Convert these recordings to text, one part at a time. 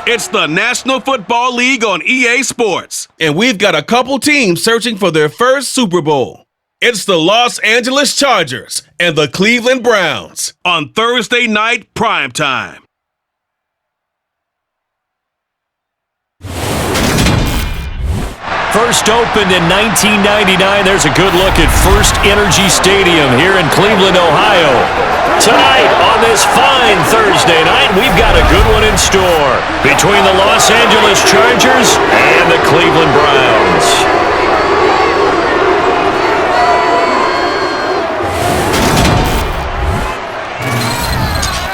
It's the National Football League on EA Sports, and we've got a couple teams searching for their first Super Bowl. It's the Los Angeles Chargers and the Cleveland Browns on Thursday night primetime. First opened in 1999, there's a good look at First Energy Stadium here in Cleveland, Ohio. Tonight, on this fine Thursday night, we've got a good one in store between the Los Angeles Chargers and the Cleveland Browns.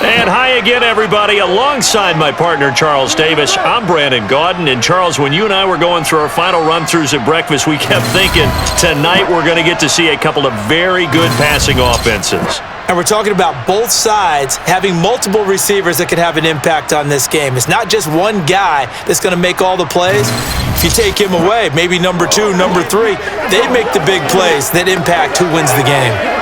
And hi again, everybody. Alongside my partner, Charles Davis, I'm Brandon Gaudin. And Charles, when you and I were going through our final run-throughs at breakfast, we kept thinking tonight we're going to get to see a couple of very good passing offenses. And we're talking about both sides having multiple receivers that could have an impact on this game. It's not just one guy that's going to make all the plays. If you take him away, maybe number 2, number 3, they make the big plays that impact who wins the game.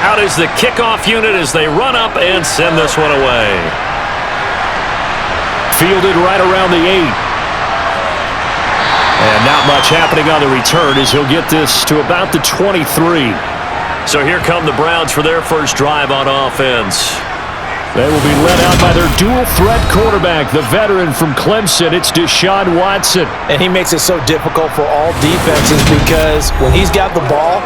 Out is the kickoff unit as they run up and send this one away. Fielded right around the 8. And not much happening on the return as he'll get this to about the 23. So here come the Browns for their first drive on offense. They will be led out by their dual-threat quarterback, the veteran from Clemson. It's Deshaun Watson. And he makes it so difficult for all defenses because when he's got the ball,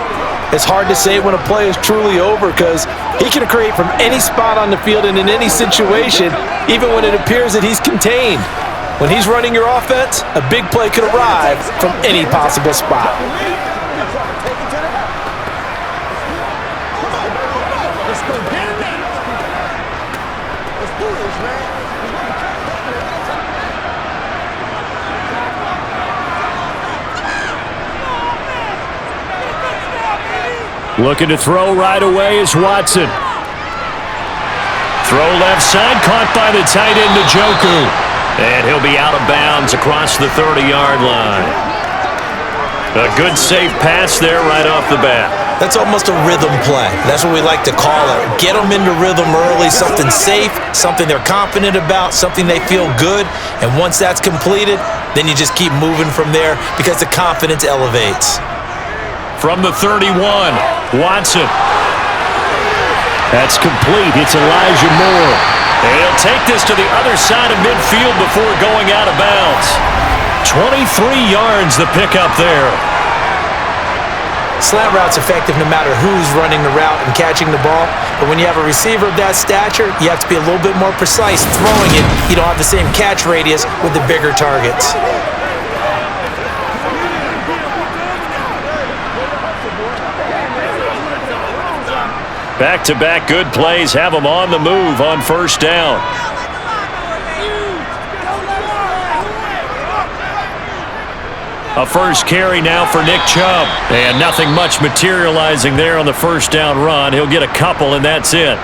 it's hard to say when a play is truly over because he can create from any spot on the field and in any situation, even when it appears that he's contained. When he's running your offense, a big play could arrive from any possible spot. Looking to throw right away is Watson. Throw left side, caught by the tight end Njoku. And he'll be out of bounds across the 30-yard line. A good safe pass there right off the bat. That's almost a rhythm play. That's what we like to call it. Get them into rhythm early, something safe, something they're confident about, something they feel good. And once that's completed, then you just keep moving from there because the confidence elevates. From the 31, Watson. That's complete. It's Elijah Moore. And he'll take this to the other side of midfield before going out of bounds. 23 yards the pickup there. Slant route's effective no matter who's running the route and catching the ball. But when you have a receiver of that stature, you have to be a little bit more precise throwing it. You don't have the same catch radius with the bigger targets. Back-to-back good plays have them on the move on first down. A first carry now for Nick Chubb. And nothing much materializing there on the first down run. He'll get a couple, and that's it.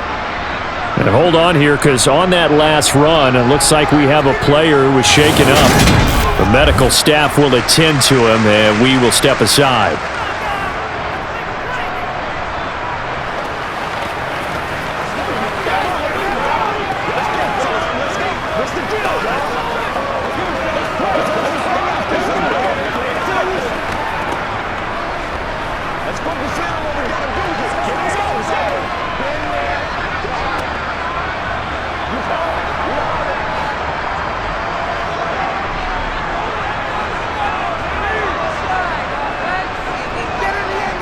And hold on here, because on that last run, it looks like we have a player who was shaken up. The medical staff will attend to him, and we will step aside.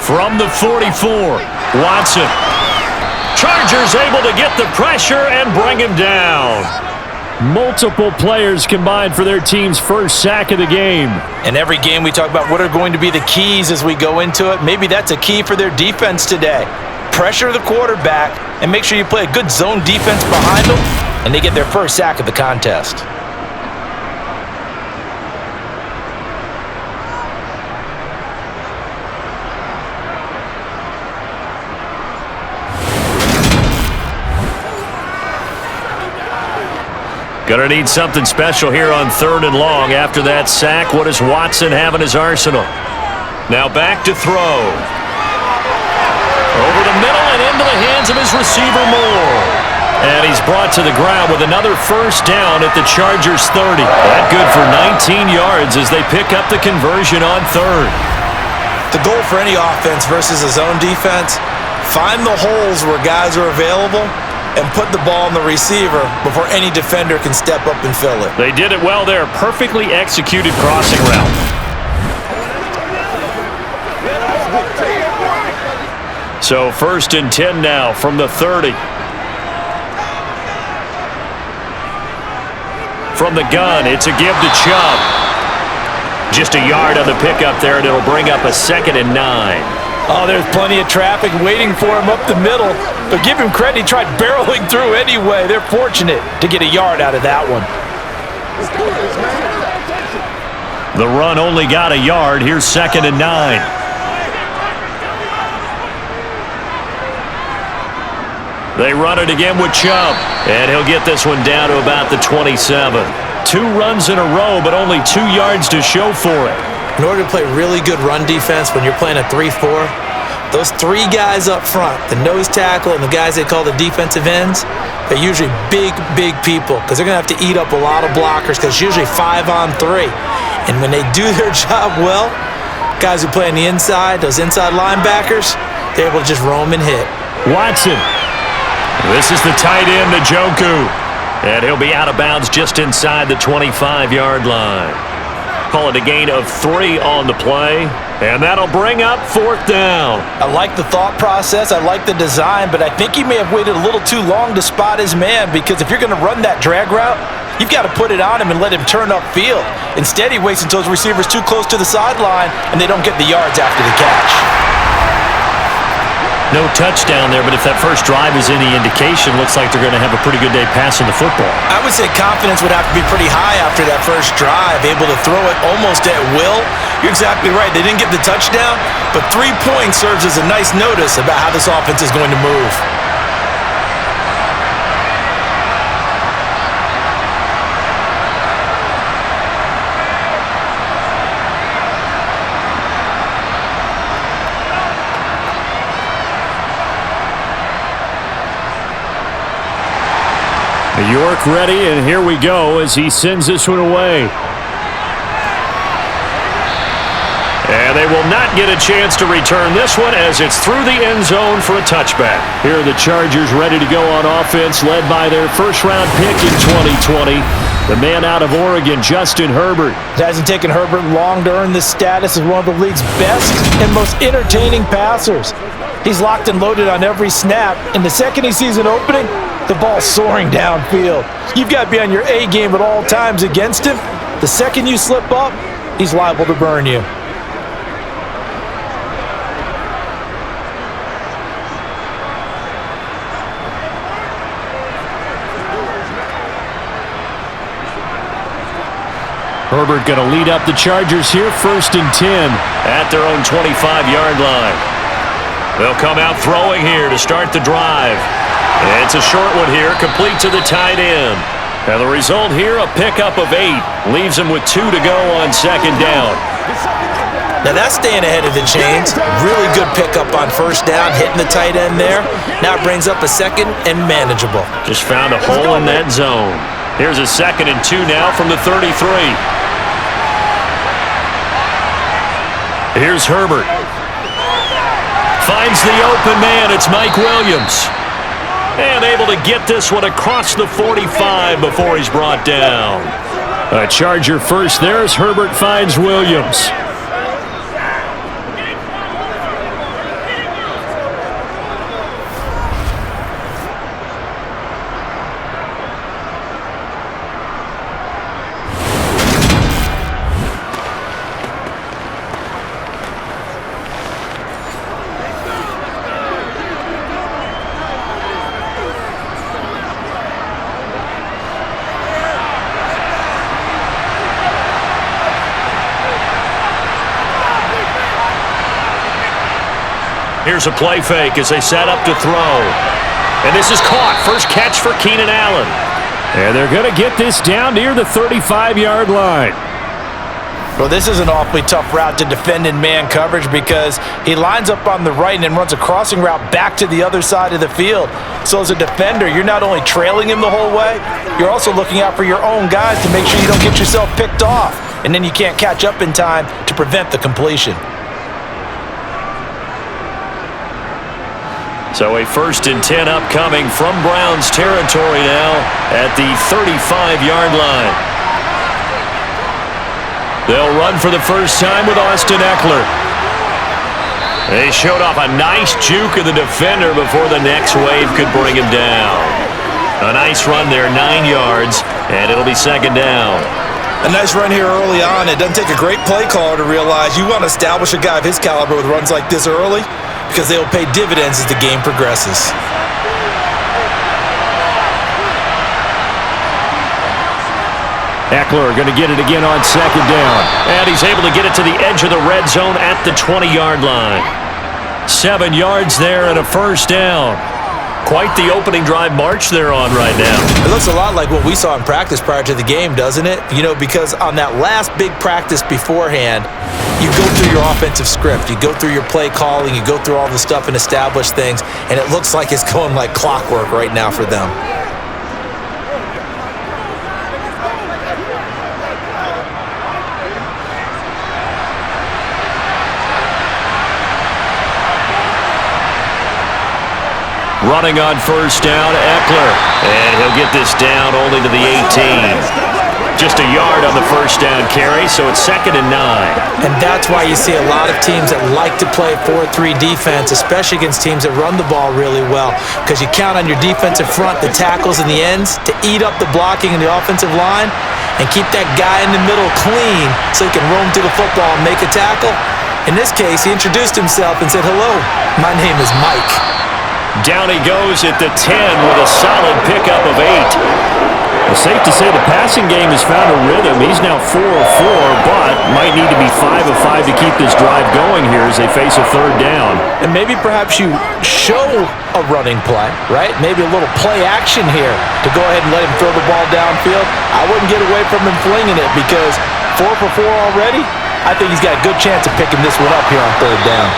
From the 44, Watson. Chargers able to get the pressure and bring him down. Multiple players combined for their team's first sack of the game. In every game we talk about what are going to be the keys as we go into it. Maybe that's a key for their defense today. Pressure the quarterback and make sure you play a good zone defense behind them, and they get their first sack of the contest. Gonna need something special here on 3rd and long. After that sack, what does Watson have in his arsenal? Now back to throw. Over the middle and into the hands of his receiver Moore. And he's brought to the ground with another first down at the Chargers 30. That good for 19 yards as they pick up the conversion on 3rd. The goal for any offense versus a zone defense, find the holes where guys are available and put the ball on the receiver before any defender can step up and fill it. They did it well there. Perfectly executed crossing route. So 1st and 10 now from the 30. From the gun, it's a give to Chubb. Just a yard on the pickup there, and it'll bring up a 2nd and 9. Oh, there's plenty of traffic waiting for him up the middle. But give him credit, he tried barreling through anyway. They're fortunate to get a yard out of that one. The run only got a yard. Here's 2nd and 9. They run it again with Chubb. And he'll get this one down to about the 27. 2 runs in a row, but only 2 yards to show for it. In order to play really good run defense when you're playing a 3-4, those 3 guys up front, the nose tackle and the guys they call the defensive ends, they're usually big people because they're going to have to eat up a lot of blockers because it's usually 5 on 3. And when they do their job well, guys who play on the inside, those inside linebackers, they're able to just roam and hit. Watson. This is the tight end to Njoku. And he'll be out of bounds just inside the 25-yard line. Call it a gain of 3 on the play, and that'll bring up 4th down. I like the thought process, I like the design, but I think he may have waited a little too long to spot his man because if you're going to run that drag route, you've got to put it on him and let him turn upfield. Instead, he waits until his receiver's too close to the sideline, and they don't get the yards after the catch. No touchdown there, but if that first drive is any indication, looks like they're going to have a pretty good day passing the football. I would say confidence would have to be pretty high after that first drive, able to throw it almost at will. You're exactly right. They didn't get the touchdown, but 3 points serves as a nice notice about how this offense is going to move. York ready, and here we go as he sends this one away. And they will not get a chance to return this one as it's through the end zone for a touchback. Here are the Chargers ready to go on offense, led by their first-round pick in 2020, the man out of Oregon, Justin Herbert. It hasn't taken Herbert long to earn this status as one of the league's best and most entertaining passers. He's locked and loaded on every snap, and the second he sees an opening, the ball's soaring downfield. You've got to be on your A game at all times against him. The second you slip up, he's liable to burn you. Herbert going to lead up the Chargers here, 1st and 10 at their own 25-yard line. They'll come out throwing here to start the drive. And it's a short one here, complete to the tight end. And the result here, a pickup of 8. Leaves him with 2 to go on 2nd down. Now that's staying ahead of the chains. Really good pickup on 1st down, hitting the tight end there. Now it brings up a 2nd and manageable. Just found a hole in that zone. Here's a 2nd and 2 now from the 33. Here's Herbert. Finds the open man. It's Mike Williams. And able to get this one across the 45 before he's brought down. A Charger first there as Herbert finds Williams. Here's a play fake as they set up to throw. And this is caught. First catch for Keenan Allen. And they're going to get this down near the 35-yard line. Well, this is an awfully tough route to defend in man coverage because he lines up on the right and then runs a crossing route back to the other side of the field. So as a defender, you're not only trailing him the whole way, you're also looking out for your own guys to make sure you don't get yourself picked off. And then you can't catch up in time to prevent the completion. So a 1st and 10 upcoming from Browns territory now at the 35-yard line. They'll run for the first time with Austin Eckler. They showed off a nice juke of the defender before the next wave could bring him down. A nice run there, 9 yards, and it'll be 2nd down. A nice run here early on. It doesn't take a great play caller to realize you want to establish a guy of his caliber with runs like this early because they will pay dividends as the game progresses. Eckler going to get it again on 2nd down. And he's able to get it to the edge of the red zone at the 20-yard line. 7 yards there and a 1st down. Quite the opening drive march they're on right now. It looks a lot like what we saw in practice prior to the game, doesn't it? You know, because on that last big practice beforehand, you go through your offensive script, you go through your play calling, you go through all the stuff and establish things, and it looks like it's going like clockwork right now for them. Running on 1st down, Eckler. And he'll get this down only to the 18. Just a yard on the 1st down carry, so it's 2nd and 9. And that's why you see a lot of teams that like to play 4-3 defense, especially against teams that run the ball really well, because you count on your defensive front, the tackles and the ends, to eat up the blocking in the offensive line and keep that guy in the middle clean so he can roam through the football and make a tackle. In this case, he introduced himself and said, "Hello, my name is Mike." Down he goes at the 10 with a solid pickup of 8. It's safe to say the passing game has found a rhythm. He's now 4 of 4, but might need to be 5 of 5 to keep this drive going here as they face a 3rd down. And maybe perhaps you show a running play, right? Maybe a little play action here to go ahead and let him throw the ball downfield. I wouldn't get away from him flinging it because 4 for 4 already, I think he's got a good chance of picking this one up here on 3rd down.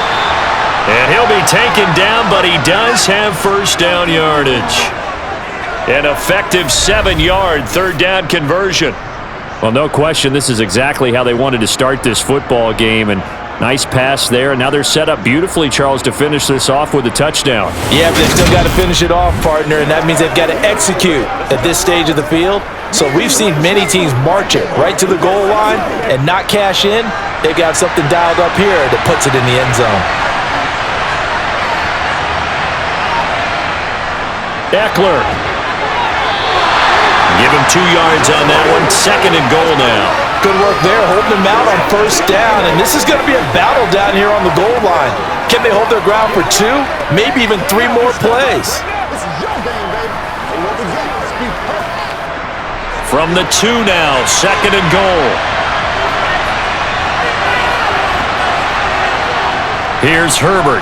And he'll be taken down, but he does have 1st down yardage. An effective 7-yard 3rd down conversion. Well, no question, this is exactly how they wanted to start this football game. And nice pass there. And now they're set up beautifully, Charles, to finish this off with a touchdown. Yeah, but they've still got to finish it off, partner, and that means they've got to execute at this stage of the field. So we've seen many teams march it right to the goal line and not cash in. They've got something dialed up here that puts it in the end zone. Eckler. Give him 2 yards on that one. 2nd and goal now. Good work there, holding them out on 1st down, and this is going to be a battle down here on the goal line. Can they hold their ground for 2, maybe even 3 more plays? From the 2 now, 2nd and goal. Here's Herbert.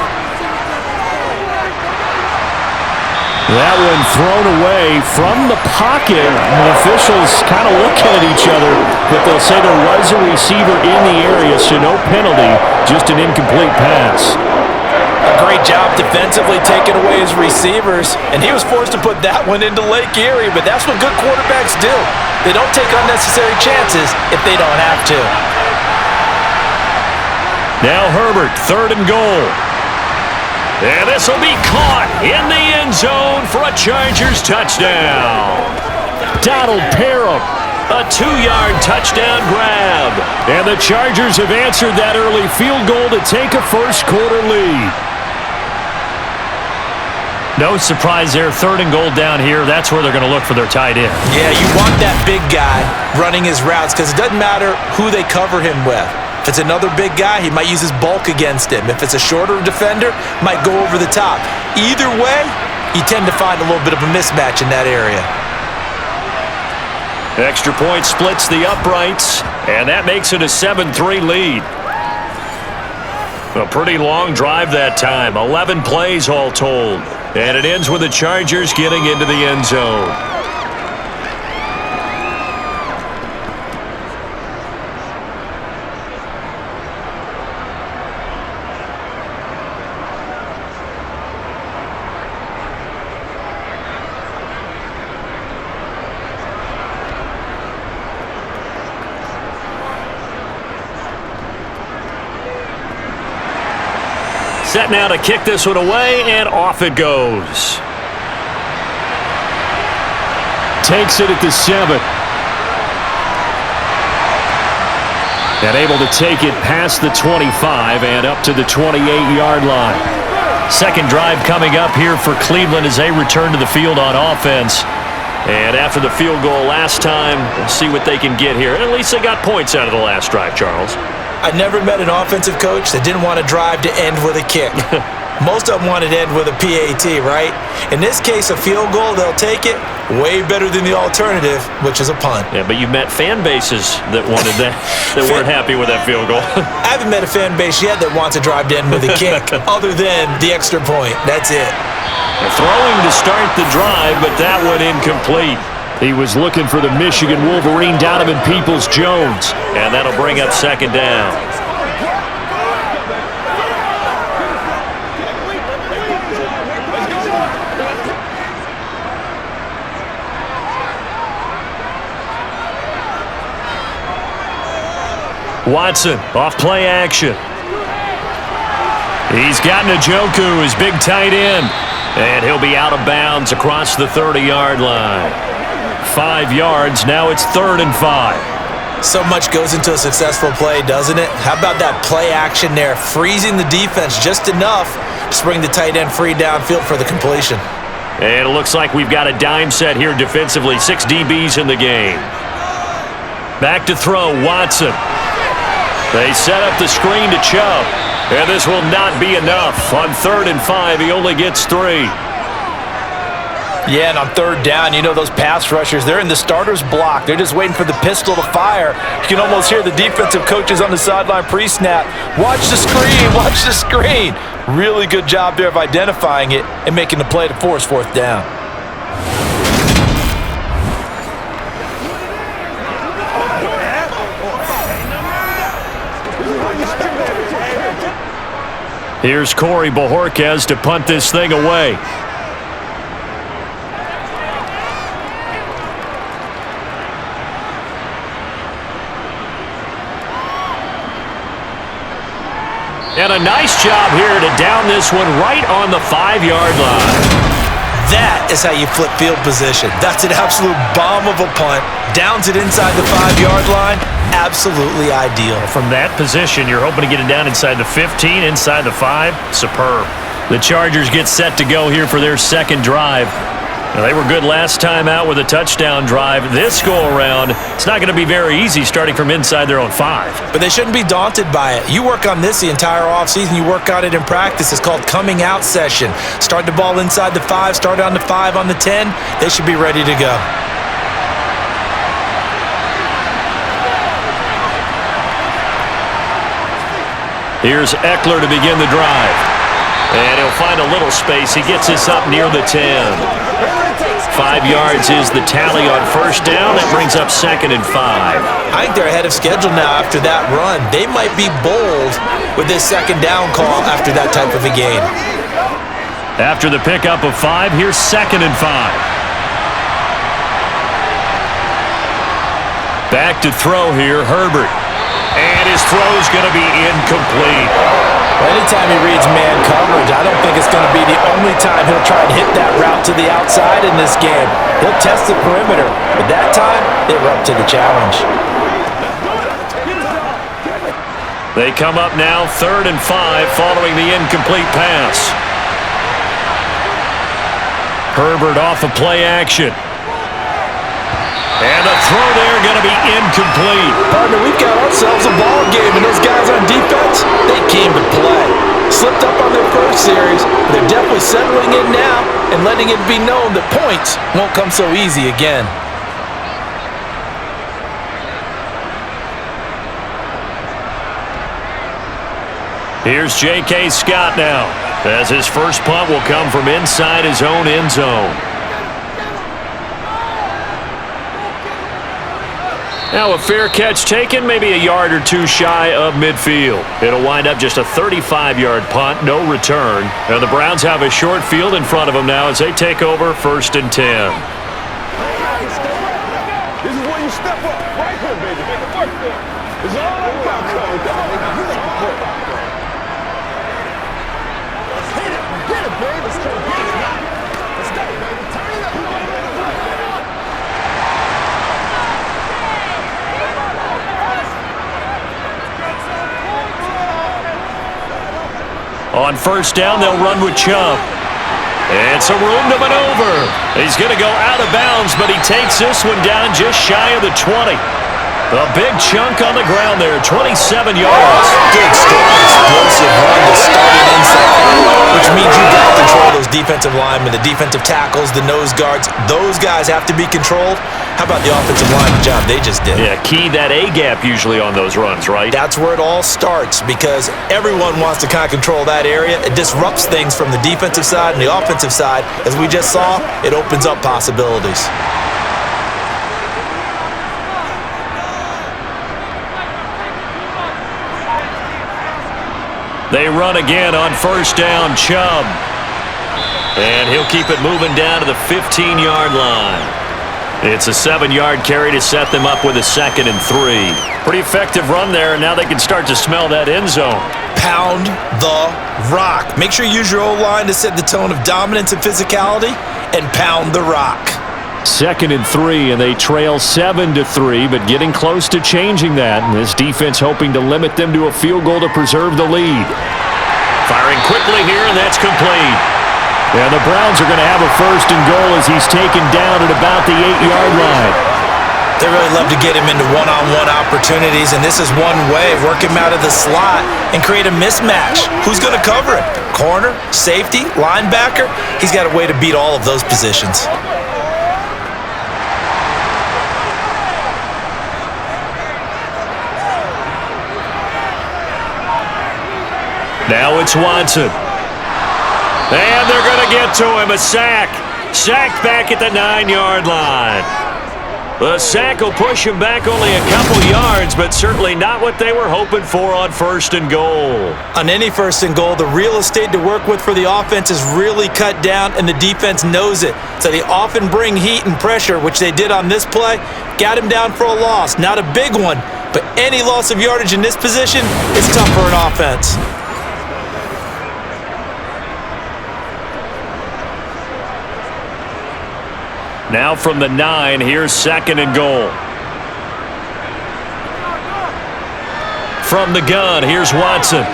That one thrown away from the pocket. The officials kind of looking at each other, but they'll say there was a receiver in the area, so no penalty, just an incomplete pass. A great job defensively taking away his receivers, and he was forced to put that one into Lake Erie, but that's what good quarterbacks do. They don't take unnecessary chances if they don't have to. Now Herbert, 3rd and goal. And this will be caught in the end zone for a Chargers touchdown. Donald Parham, a 2-yard touchdown grab. And the Chargers have answered that early field goal to take a first-quarter lead. No surprise there, 3rd and goal down here. That's where they're going to look for their tight end. Yeah, you want that big guy running his routes because it doesn't matter who they cover him with. If it's another big guy, he might use his bulk against him. If it's a shorter defender, might go over the top. Either way, you tend to find a little bit of a mismatch in that area. Extra point splits the uprights, and that makes it a 7-3 lead. A pretty long drive that time, 11 plays all told. And it ends with the Chargers getting into the end zone. Set now to kick this one away, and off it goes. Takes it at the 7. And able to take it past the 25 and up to the 28-yard line. Second drive coming up here for Cleveland as they return to the field on offense. And after the field goal last time, we'll see what they can get here. At least they got points out of the last drive, Charles. I never met an offensive coach that didn't want to drive to end with a kick. Most of them wanted to end with a PAT, right? In this case, a field goal, they'll take it. Way better than the alternative, which is a punt. Yeah, but you've met fan bases that wanted that, that weren't happy with that field goal. I haven't met a fan base yet that wants to drive to end with a kick, other than the extra point. That's it. Throwing to start the drive, but that one incomplete. He was looking for the Michigan Wolverine, Donovan Peoples-Jones, and that'll bring up second down. Watson, off play action. He's got Njoku, his big tight end, and he'll be out of bounds across the 30-yard line. 5 yards, now it's 3rd and 5. So much goes into a successful play, doesn't it? How about that play action there, freezing the defense just enough to bring the tight end free downfield for the completion. And it looks like we've got a dime set here defensively, 6 DBs in the game. Back to throw, Watson. They set up the screen to Chubb, and this will not be enough. On 3rd and 5, he only gets 3. Yeah, and on 3rd down, you know those pass rushers, they're in the starter's block. They're just waiting for the pistol to fire. You can almost hear the defensive coaches on the sideline pre-snap. Watch the screen, watch the screen. Really good job there of identifying it and making the play to force 4th down. Here's Corey Bojorquez to punt this thing away. And a nice job here to down this one right on the 5-yard line. That is how you flip field position. That's an absolute bomb of a punt. Downs it inside the 5-yard line. Absolutely ideal. From that position, you're hoping to get it down inside the 15, inside the 5. Superb. The Chargers get set to go here for their second drive. Now, they were good last time out with a touchdown drive. This go-around, it's not going to be very easy starting from inside their own 5. But they shouldn't be daunted by it. You work on this the entire offseason. You work on it in practice. It's called coming out session. Start the ball inside the 5, start on the 5, on the 10. They should be ready to go. Here's Eckler to begin the drive. And he'll find a little space. He gets this up near the 10. 5 yards is the tally on 1st down. That brings up 2nd and 5. I think they're ahead of schedule now after that run. They might be bold with this 2nd down call after that type of a game. After the pickup of 5, here's 2nd and 5. Back to throw here, Herbert. And his throw's going to be incomplete. Anytime he reads man coverage, I don't think it's going to be the only time he'll try and hit that route to the outside in this game. He'll test the perimeter, but that time, they were up to the challenge. They come up now 3rd and 5 following the incomplete pass. Herbert off of play action. And the throw there going to be incomplete. Partner, we've got ourselves a ball game, and those guys on defense, they came to play. Slipped up on their first series, but they're definitely settling in now and letting it be known that points won't come so easy again. Here's J.K. Scott now, as his first punt will come from inside his own end zone. Now a fair catch taken, maybe a yard or two shy of midfield. It'll wind up just a 35-yard punt, no return. And the Browns have a short field in front of them now as they take over 1st and 10. This is where you step up. Right here, baby. Make it work for it. It's all about code. Come on, let's hit it. Get it, baby. Let's go, baby. Turn it up. On 1st down, they'll run with Chubb. And some room to maneuver. He's going to go out of bounds, but he takes this one down just shy of the 20. A big chunk on the ground there, 27 yards. Good, strong, explosive run to start it inside, which means you got to control those defensive linemen, the defensive tackles, the nose guards. Those guys have to be controlled. How about the offensive line job they just did? Yeah, key that A-gap usually on those runs, right? That's where it all starts because everyone wants to kind of control that area. It disrupts things from the defensive side and the offensive side. As we just saw, it opens up possibilities. They run again on 1st down, Chubb. And he'll keep it moving down to the 15-yard line. It's a 7-yard carry to set them up with a 2nd and 3. Pretty effective run there, and now they can start to smell that end zone. Pound the rock. Make sure you use your O-line to set the tone of dominance and physicality, and pound the rock. 2nd and 3, and they trail 7-3, but getting close to changing that. And this defense hoping to limit them to a field goal to preserve the lead. Firing quickly here, and that's complete. And the Browns are going to have a 1st and goal as he's taken down at about the 8-yard line. They really love to get him into one-on-one opportunities, and this is one way. Work him out of the slot and create a mismatch. Who's going to cover him? Corner, safety, linebacker? He's got a way to beat all of those positions. Now it's Watson. And they're going to get to him. A sack. Sacked back at the 9-yard line. The sack will push him back only a couple yards, but certainly not what they were hoping for on 1st and goal. On any 1st and goal, the real estate to work with for the offense is really cut down, and the defense knows it. So they often bring heat and pressure, which they did on this play. Got him down for a loss. Not a big one, but any loss of yardage in this position is tough for an offense. Now from the 9, here's 2nd and goal. From the gun, here's Watson.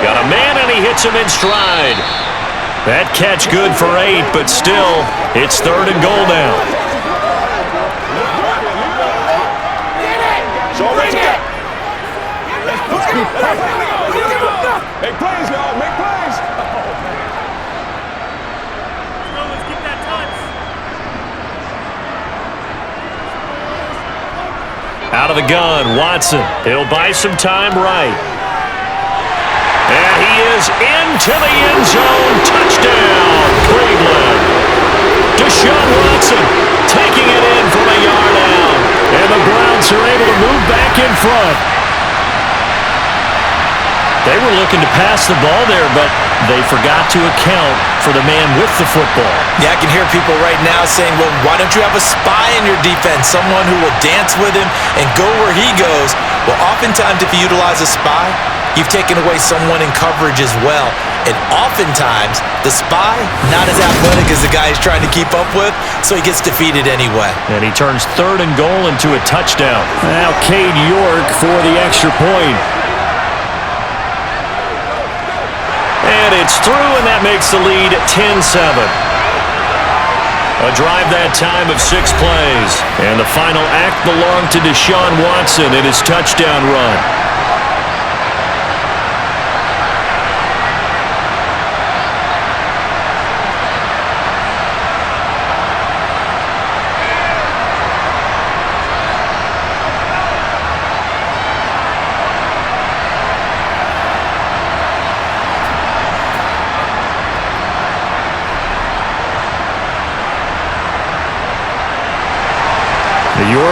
Got a man, and he hits him in stride. That catch good for 8, but still, it's 3rd and goal now. Make plays, y'all. Make plays. Out of the gun, Watson. He'll buy some time right. And he is into the end zone. Touchdown, Cleveland. Deshaun Watson taking it in from a yard out. And the Browns are able to move back in front. They were looking to pass the ball there, but they forgot to account for the man with the football. Yeah, I can hear people right now saying, well, why don't you have a spy in your defense, someone who will dance with him and go where he goes? Well, oftentimes if you utilize a spy, you've taken away someone in coverage as well. And oftentimes, the spy, not as athletic as the guy he's trying to keep up with, so he gets defeated anyway. And he turns 3rd and goal into a touchdown. Now Cade York for the extra point. And it's through, and that makes the lead 10-7. A drive that time of 6 plays. And the final act belonged to Deshaun Watson in his touchdown run.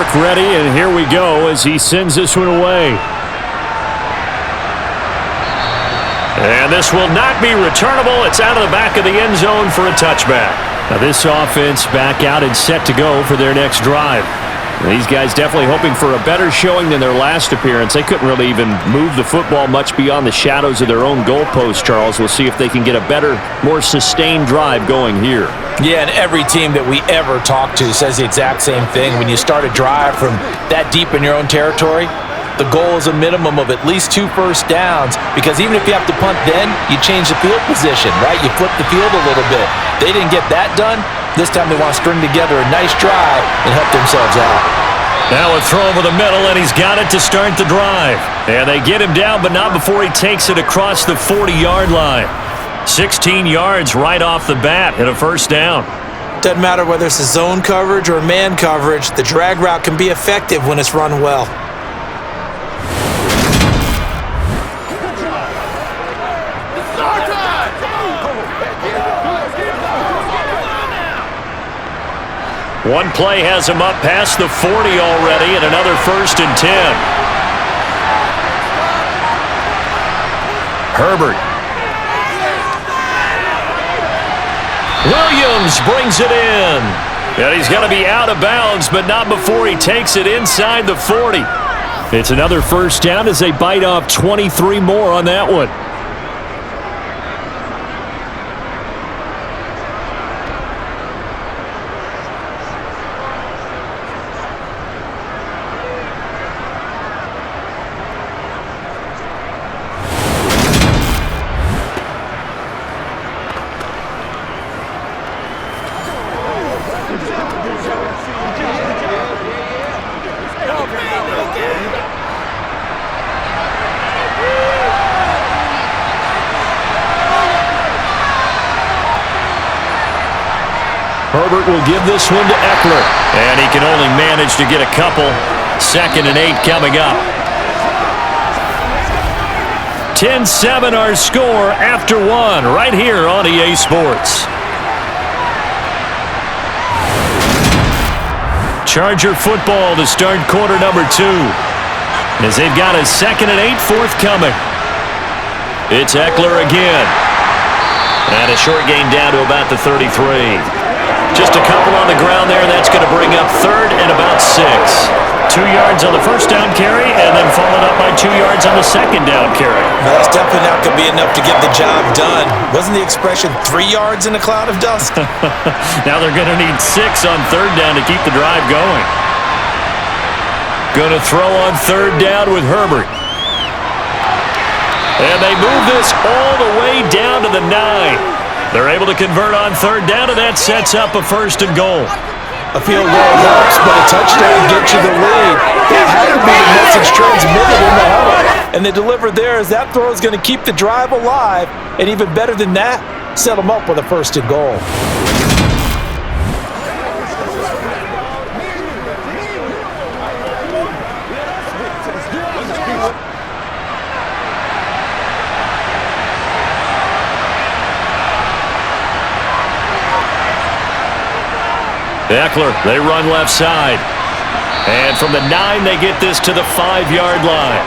Quarterback ready, and here we go as he sends this one away. And this will not be returnable. It's out of the back of the end zone for a touchback. Now this offense back out and set to go for their next drive. These guys definitely hoping for a better showing than their last appearance. They couldn't really even move the football much beyond the shadows of their own goalpost, Charles. We'll see if they can get a better, more sustained drive going here. Yeah, and every team that we ever talk to says the exact same thing. When you start a drive from that deep in your own territory, the goal is a minimum of at least 2 first downs, because even if you have to punt then, you change the field position, right? You flip the field a little bit. They didn't get that done. This time they want to string together a nice drive and help themselves out. Now a throw over the middle, and he's got it to start the drive. And they get him down, but not before he takes it across the 40-yard line. 16 yards right off the bat and a first down. Doesn't matter whether it's a zone coverage or man coverage, the drag route can be effective when it's run well. One play has him up past the 40 already, and another 1st and 10. Herbert. Williams brings it in. And he's going to be out of bounds, but not before he takes it inside the 40. It's another first down as they bite off 23 more on that one. Herbert will give this one to Eckler. And he can only manage to get a couple. 2nd and 8 coming up. 10-7 our score after 1 right here on EA Sports. Charger football to start quarter number 2. As they've got a 2nd and 8 forthcoming. It's Eckler again. And a short gain down to about the 33. Just a couple on the ground there, and that's going to bring up 3rd and about 6. 2 yards on the first down carry, and then followed up by 2 yards on the second down carry. Well, that's definitely not going to be enough to get the job done. Wasn't the expression 3 yards in a cloud of dust? Now they're going to need 6 on 3rd down to keep the drive going. Going to throw on 3rd down with Herbert. And they move this all the way down to the 9. They're able to convert on 3rd down, and that sets up a 1st and goal. A field goal helps, but a touchdown gets you the lead. That had to be the message transmitted in the huddle. And they delivered there as that throw is going to keep the drive alive. And even better than that, set them up with a 1st and goal. Eckler, they run left side. And from the 9, they get this to the 5-yard line.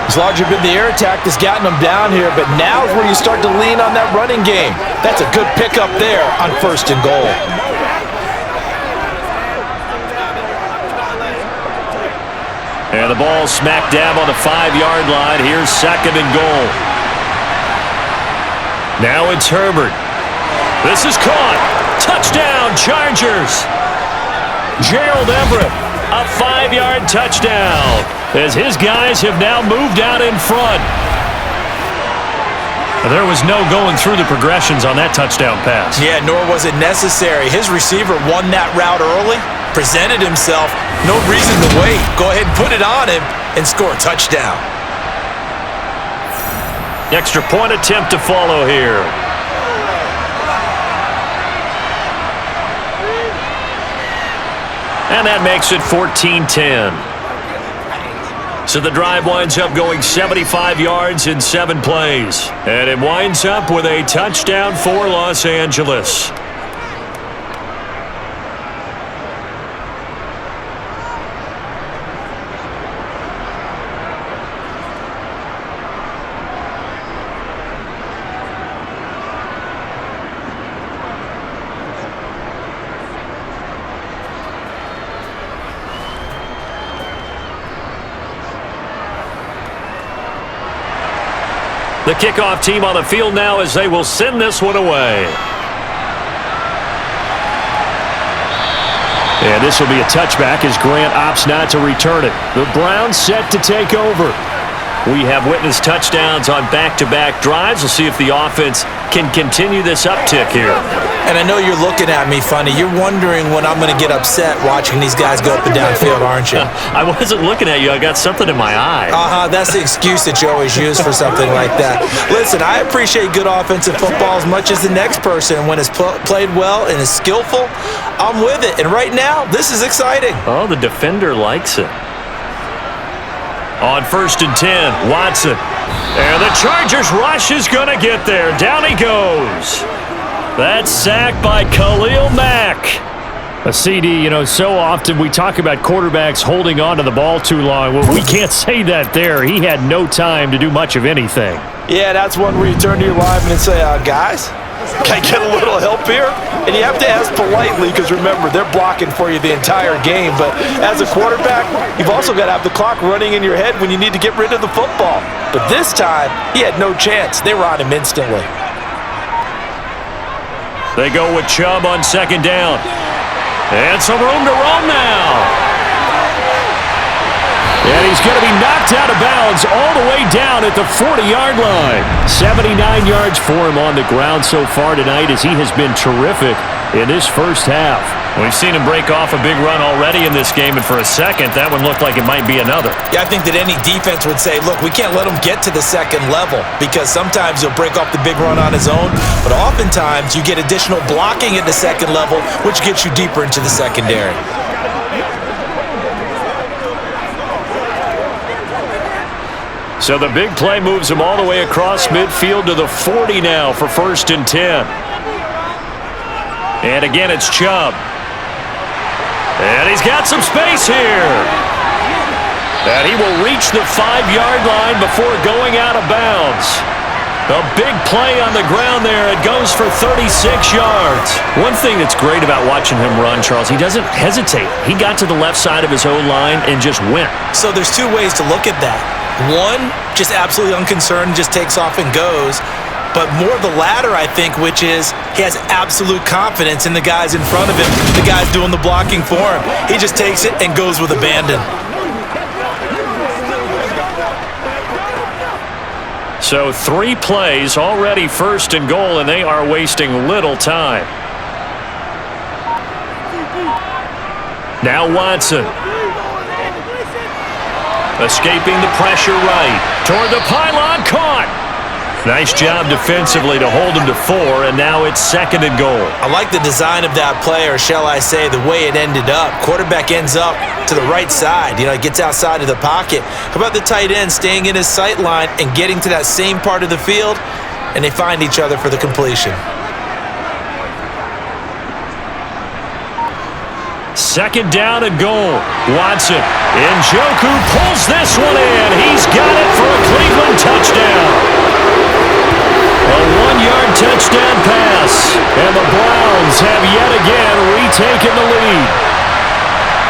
As larger been the air attack that's gotten them down here, but now is where you start to lean on that running game. That's a good pickup there on 1st and goal. And the ball smack dab on the 5-yard line. Here's 2nd and goal. Now it's Herbert. This is caught. Touchdown, Chargers. Gerald Everett, a 5-yard touchdown as his guys have now moved out in front. There was no going through the progressions on that touchdown pass. Yeah, nor was it necessary. His receiver won that route early, presented himself, no reason to wait. Go ahead and put it on him and score a touchdown. Extra point attempt to follow here. And that makes it 14-10. So the drive winds up going 75 yards in 7 plays. And it winds up with a touchdown for Los Angeles. The kickoff team on the field now as they will send this one away. And this will be a touchback as Grant opts not to return it. The Browns set to take over. We have witnessed touchdowns on back-to-back drives. We'll see if the offense can continue this uptick here. And I know you're looking at me funny. You're wondering when I'm going to get upset watching these guys go up and down field, aren't you? I wasn't looking at you. I got something in my eye. That's the excuse that you always use for something like that. Listen, I appreciate good offensive football as much as the next person. When it's played well and is skillful, I'm with it. And right now, this is exciting. Oh, the defender likes it. On 1st and 10, Watson. And the Chargers rush is going to get there. Down he goes. That's sacked by Khalil Mack. A CD, so often we talk about quarterbacks holding on to the ball too long. Well, we can't say that there. He had no time to do much of anything. Yeah, that's one where you turn to your lineman and say, guys, can I get a little help here? And you have to ask politely because, remember, they're blocking for you the entire game. But as a quarterback, you've also got to have the clock running in your head when you need to get rid of the football. But this time, he had no chance. They were on him instantly. They go with Chubb on 2nd down. And some room to roam now. And he's going to be knocked out of bounds all the way down at the 40-yard line. 79 yards for him on the ground so far tonight as he has been terrific in this first half. We've seen him break off a big run already in this game, and for a second, that one looked like it might be another. Yeah, I think that any defense would say, look, we can't let him get to the second level because sometimes he'll break off the big run on his own, but oftentimes you get additional blocking at the second level, which gets you deeper into the secondary. So the big play moves him all the way across midfield to the 40 now for 1st and 10. And again, it's Chubb. And he's got some space here. And he will reach the 5-yard line before going out of bounds. A big play on the ground there. It goes for 36 yards. One thing that's great about watching him run, Charles, he doesn't hesitate. He got to the left side of his O-line and just went. So there's two ways to look at that. One, just absolutely unconcerned, just takes off and goes. But more the latter, I think, which is he has absolute confidence in the guys in front of him, the guys doing the blocking for him. He just takes it and goes with abandon. So 3 plays already 1st and goal, and they are wasting little time. Now Watson. Escaping the pressure right. Toward the pylon, caught. Nice job defensively to hold him to 4, and now it's 2nd and goal. I like the design of that play, or shall I say the way it ended up. Quarterback ends up to the right side. It gets outside of the pocket. How about the tight end staying in his sight line and getting to that same part of the field, and they find each other for the completion. 2nd down and goal. Watson. Njoku pulls this one in. He's got it for a Cleveland touchdown. A 1-yard touchdown pass. And the Browns have yet again retaken the lead.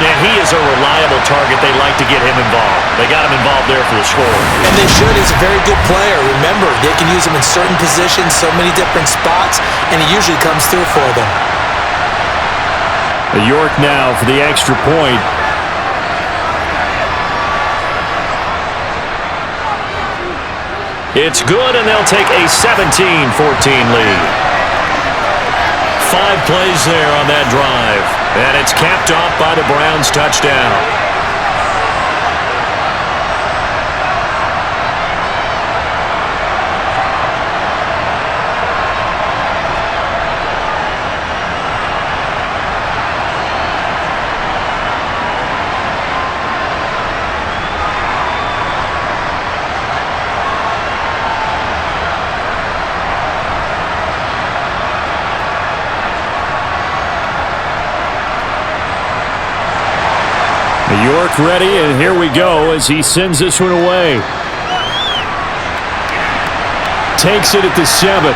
And he is a reliable target. They like to get him involved. They got him involved there for the score. And they should. He's a very good player. Remember, they can use him in certain positions, so many different spots, and he usually comes through for them. York now for the extra point. It's good, and they'll take a 17-14 lead. 5 plays there on that drive, and it's capped off by the Browns' touchdown. York ready, and here we go as he sends this one away. Takes it at the 7.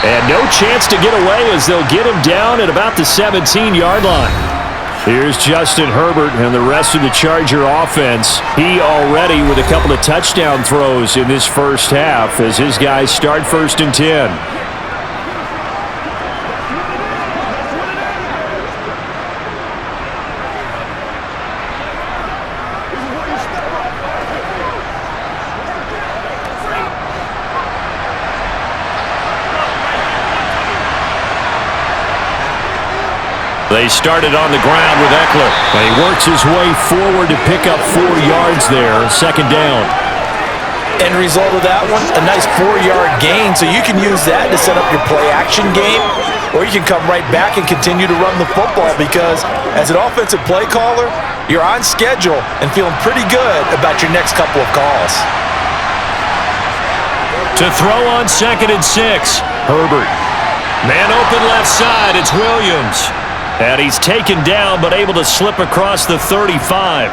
And no chance to get away as they'll get him down at about the 17-yard line. Here's Justin Herbert and the rest of the Charger offense. He already with a couple of touchdown throws in this first half as his guys start 1st and 10. They started on the ground with Eckler. He works his way forward to pick up 4 yards there, 2nd down. End result of that one, a nice 4-yard gain, so you can use that to set up your play-action game, or you can come right back and continue to run the football because as an offensive play caller, you're on schedule and feeling pretty good about your next couple of calls. To throw on 2nd and 6, Herbert. Man open left side, it's Williams. And he's taken down, but able to slip across the 35.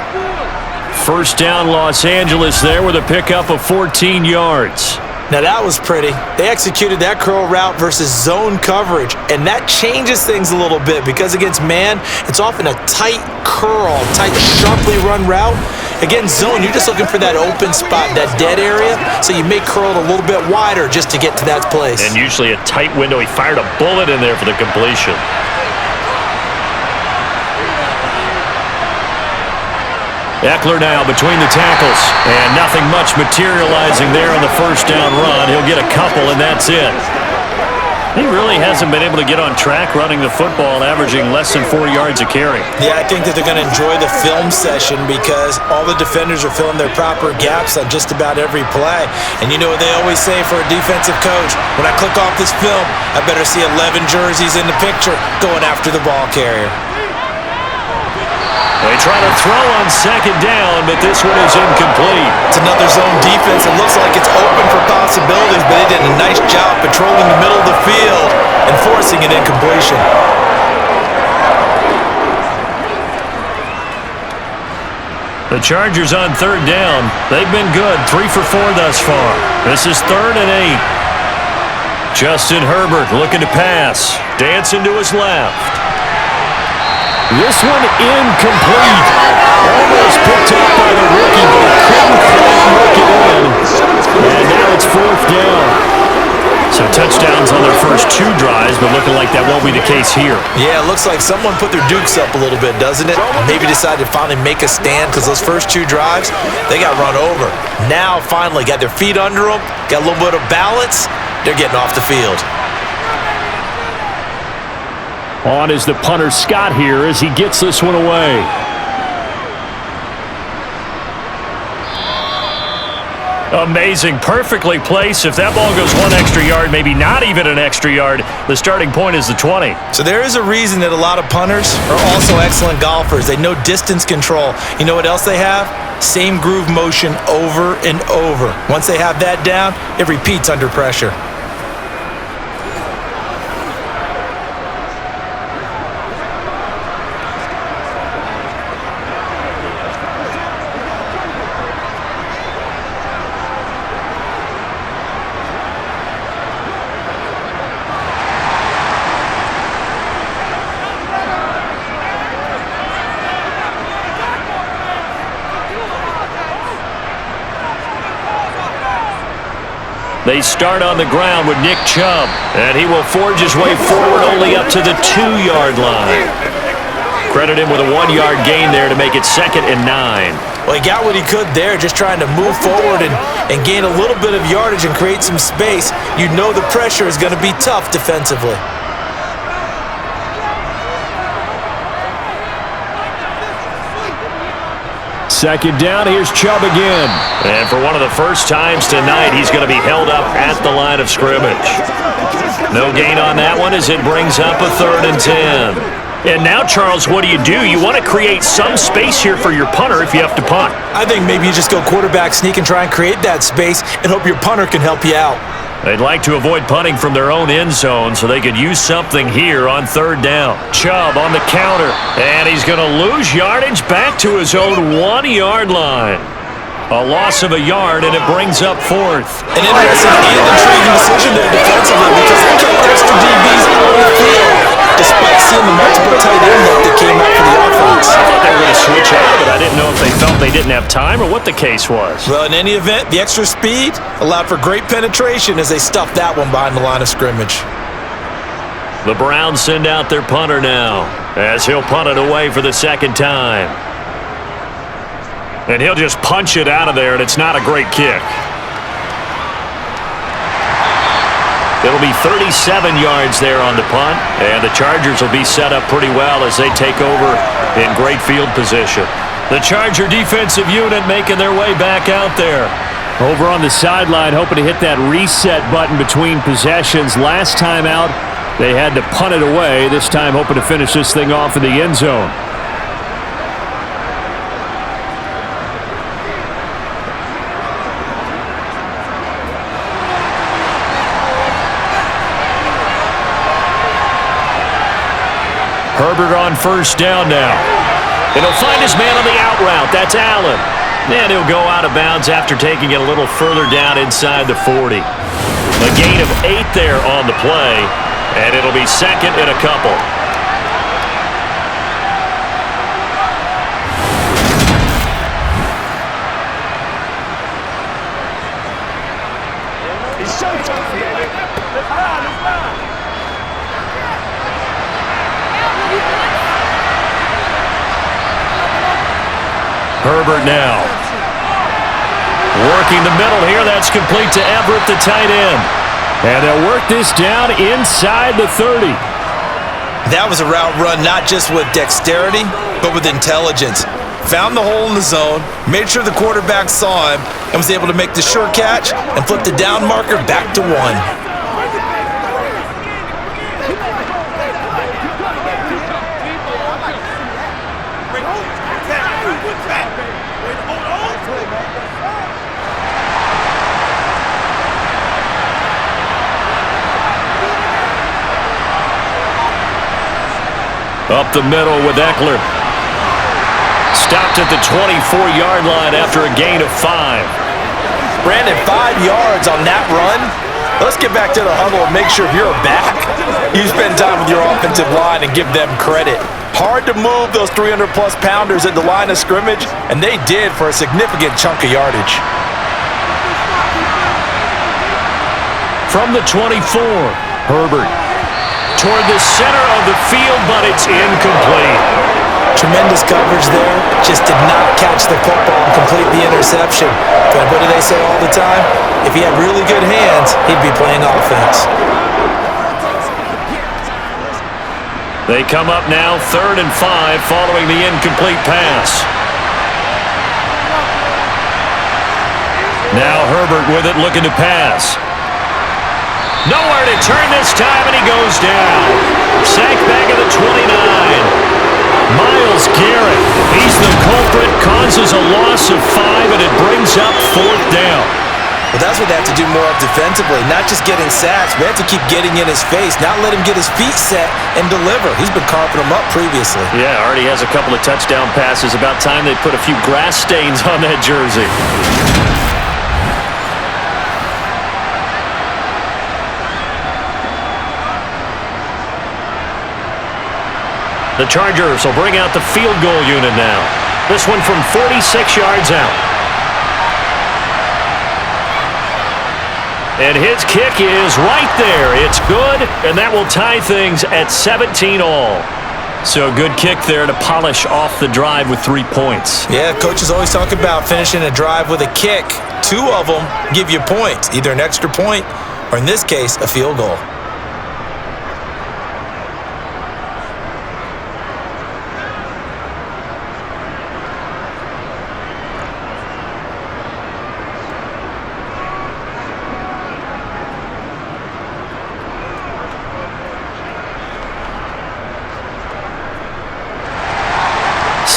1st down, Los Angeles there with a pickup of 14 yards. Now that was pretty. They executed that curl route versus zone coverage, and that changes things a little bit because against man, it's often a tight curl, tight, sharply run route. Against zone, you're just looking for that open spot, that dead area, so you may curl it a little bit wider just to get to that place. And usually a tight window. He fired a bullet in there for the completion. Eckler now between the tackles, and nothing much materializing there on the 1st down run. He'll get a couple, and that's it. He really hasn't been able to get on track running the football and averaging less than 4 yards a carry. Yeah, I think that they're going to enjoy the film session because all the defenders are filling their proper gaps on just about every play. And you know what they always say for a defensive coach? When I click off this film, I better see 11 jerseys in the picture going after the ball carrier. They try to throw on 2nd down, but this one is incomplete. It's another zone defense. It looks like it's open for possibilities, but they did a nice job patrolling the middle of the field and forcing an incompletion. The Chargers on 3rd down. They've been good, 3 for 4 thus far. This is 3rd and 8. Justin Herbert looking to pass. Dancing to his left. This one incomplete. Almost picked up by the rookie, but couldn't quite work it in. And now it's 4th down. So touchdowns on their first 2 drives, but looking like that won't be the case here. Yeah, it looks like someone put their dukes up a little bit, doesn't it? Maybe decided to finally make a stand because those first 2 drives, they got run over. Now finally got their feet under them, got a little bit of balance, they're getting off the field. On is the punter Scott here as he gets this one away. Amazing, perfectly placed. If that ball goes 1 extra yard, maybe not even an extra yard, the starting point is the 20. So there is a reason that a lot of punters are also excellent golfers. They know distance control. You know what else they have? Same groove motion over and over. Once they have that down, it repeats under pressure. They start on the ground with Nick Chubb, and he will forge his way forward only up to the 2-yard line. Credit him with a 1-yard gain there to make it 2nd and 9. Well, he got what he could there, just trying to move forward and gain a little bit of yardage and create some space. You know the pressure is going to be tough defensively. Second down, here's Chubb again. And for one of the first times tonight, he's going to be held up at the line of scrimmage. No gain on that one as it brings up a 3rd and 10. And now, Charles, what do? You want to create some space here for your punter if you have to punt. I think maybe you just go quarterback sneak and try and create that space and hope your punter can help you out. They'd like to avoid punting from their own end zone so they could use something here on 3rd down. Chubb on the counter, and he's going to lose yardage back to his own 1-yard line. A loss of a yard, and it brings up 4th. An interesting and intriguing decision there defensively because they kept extra DBs on the field. despite seeing the multiple tight end look that came out for the offense. I thought they were going to switch out, but I didn't know if they felt they didn't have time or what the case was. Well, in any event, the extra speed allowed for great penetration as they stuffed that one behind the line of scrimmage. The Browns send out their punter now, as he'll punt it away for the second time. And he'll just punch it out of there, and it's not a great kick. It'll be 37 yards there on the punt, and the Chargers will be set up pretty well as they take over in great field position. The Charger defensive unit making their way back out there. Over on the sideline, hoping to hit that reset button between possessions. Last time out, they had to punt it away. This time, hoping to finish this thing off in the end zone. Herbert on first down now. And he'll find his man on the out route. That's Allen. And he'll go out of bounds after taking it a little further down inside the 40. A gain of 8 there on the play. And it'll be second and a couple. It's showtime, baby. Let's ride. Herbert now. Working the middle here. That's complete to Everett, the tight end. And they'll work this down inside the 30. That was a route run not just with dexterity, but with intelligence. Found the hole in the zone, made sure the quarterback saw him, and was able to make the sure catch and flip the down marker back to 1. Up the middle with Eckler. Stopped at the 24-yard line after a gain of 5. Brandon, 5 yards on that run. Let's get back to the huddle and make sure if you're a back, you spend time with your offensive line and give them credit. Hard to move those 300-plus pounders at the line of scrimmage, and they did for a significant chunk of yardage. From the 24, Herbert. Toward the center of the field, but it's incomplete. Tremendous coverage there. Just did not catch the football and complete the interception. But what do they say all the time? If he had really good hands, he'd be playing offense. They come up now 3rd and 5 following the incomplete pass. Now Herbert with it, looking to pass. Nowhere to turn this time, and he goes down. Sacked back at the 29. Myles Garrett, he's the culprit, causes a loss of 5, and it brings up 4th down. Well, that's what they have to do more of defensively, not just getting sacks. We have to keep getting in his face, not let him get his feet set and deliver. He's been carving them up previously. Yeah, already has a couple of touchdown passes. About time they put a few grass stains on that jersey. The Chargers will bring out the field goal unit now. This one from 46 yards out. And his kick is right there. It's good, and that will tie things at 17 all. So a good kick there to polish off the drive with 3 points. Yeah, coaches always talk about finishing a drive with a kick. 2 of them give you points, either an extra point or, in this case, a field goal.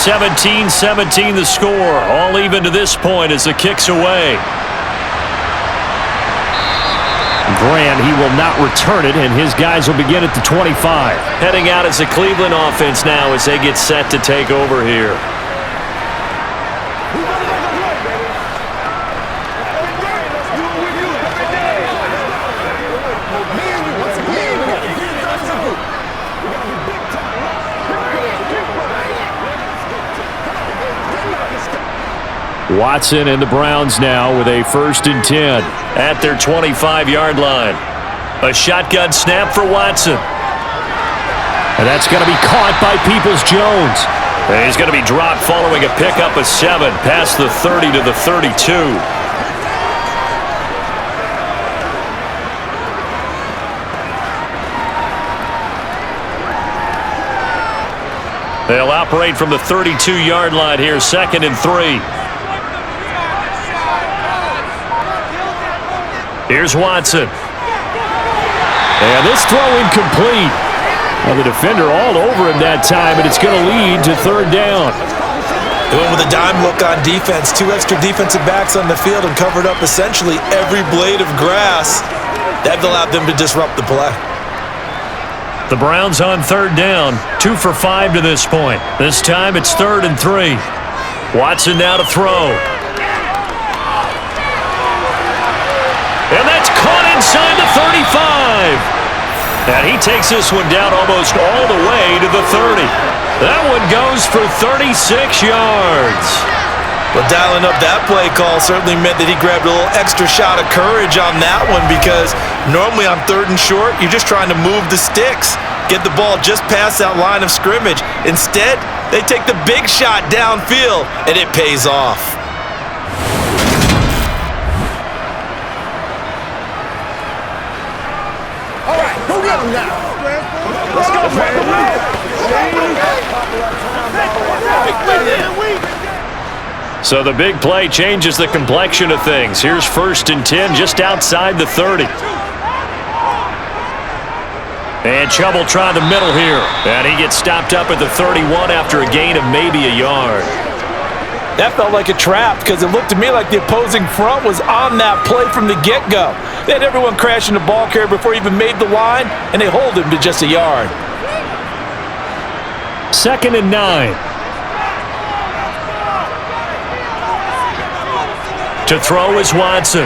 (17-17) the score. All even to this point as the kick's away. Grant, he will not return it, and his guys will begin at the 25. Heading out as the Cleveland offense now as they get set to take over here. Watson and the Browns now with a 1st and 10 at their 25-yard line. A shotgun snap for Watson. And that's going to be caught by Peoples-Jones. And he's going to be dropped following a pickup of 7 past the 30 to the 32. They'll operate from the 32-yard line here, 2nd and 3. Here's Watson. And this throw incomplete. Well, the defender all over him that time, and it's going to lead to 3rd down. They went with a dime look on defense. 2 extra defensive backs on the field and covered up essentially every blade of grass. That allowed them to disrupt the play. The Browns on 3rd down, 2 for 5 to this point. This time it's 3rd and 3. Watson now to throw. And that's caught inside the 35. And he takes this one down almost all the way to the 30. That one goes for 36 yards. Well, dialing up that play call certainly meant that he grabbed a little extra shot of courage on that one, because normally on 3rd and short, you're just trying to move the sticks, get the ball just past that line of scrimmage. Instead, they take the big shot downfield, and it pays off. All right, go get him now. Let's go, man. So the big play changes the complexion of things. Here's 1st and 10 just outside the 30. And Chubb trying the middle here. And he gets stopped up at the 31 after a gain of maybe a yard. That felt like a trap, because it looked to me like the opposing front was on that play from the get-go. They had everyone crashing the ball carrier before he even made the line, and they hold him to just a yard. 2nd and 9. To throw is Watson.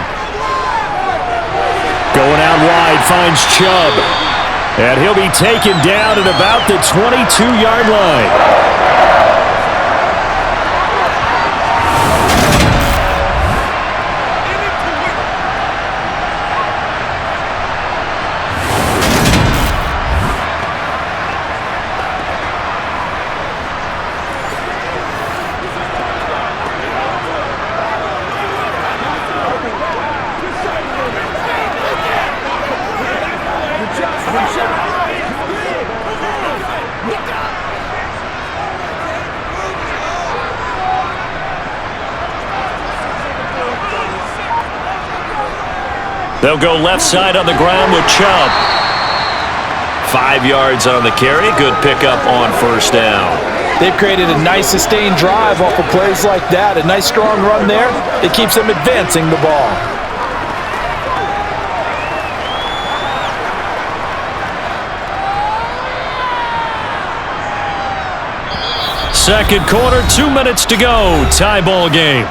Going out wide, finds Chubb. And he'll be taken down at about the 22-yard line. They'll go left side on the ground with Chubb. 5 yards on the carry. Good pickup on 1st down. They've created a nice sustained drive off of plays like that. A nice strong run there. It keeps them advancing the ball. Second quarter, 2 minutes to go. Tie ball game.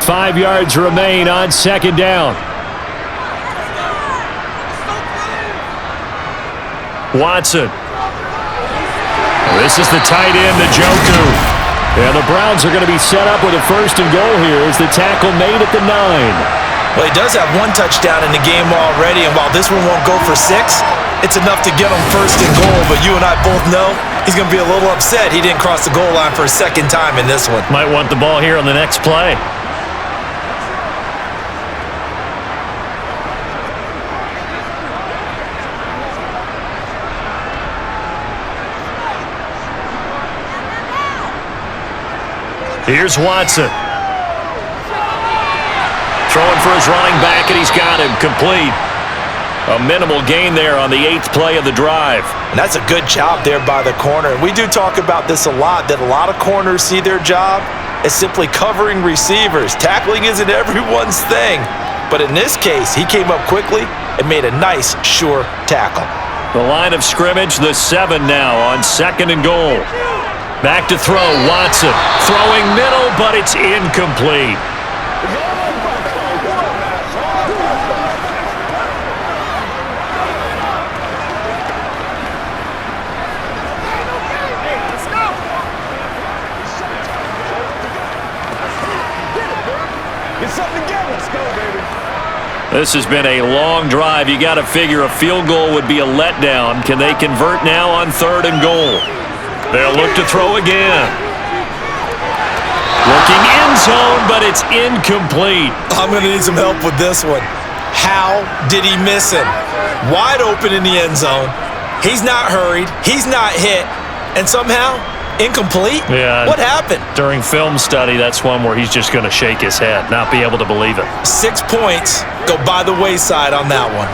Five yards remain on 2nd down. Watson. This is the tight end, Njoku. And the Browns are going to be set up with a 1st and goal here as the tackle made at the 9. Well, he does have 1 touchdown in the game already, and while this one won't go for 6, it's enough to get him 1st and goal. But you and I both know he's going to be a little upset he didn't cross the goal line for a 2nd time in this one. Might want the ball here on the next play. Here's Watson. Throwing for his running back, and he's got him complete. A minimal gain there on the 8th play of the drive. And that's a good job there by the corner. And we do talk about this a lot, that a lot of corners see their job as simply covering receivers. Tackling isn't everyone's thing. But in this case, he came up quickly and made a nice, sure tackle. The line of scrimmage, the 7 now on 2nd and goal. Back to throw, Watson. Throwing middle, but it's incomplete. This has been a long drive. You got to figure a field goal would be a letdown. Can they convert now on 3rd and goal? They'll look to throw again. Looking end zone, but it's incomplete. I'm going to need some help with this one. How did he miss him? Wide open in the end zone. He's not hurried. He's not hit. And somehow, incomplete? Yeah. What happened? During film study, that's one where he's just going to shake his head, not be able to believe it. 6 points go by the wayside on that one.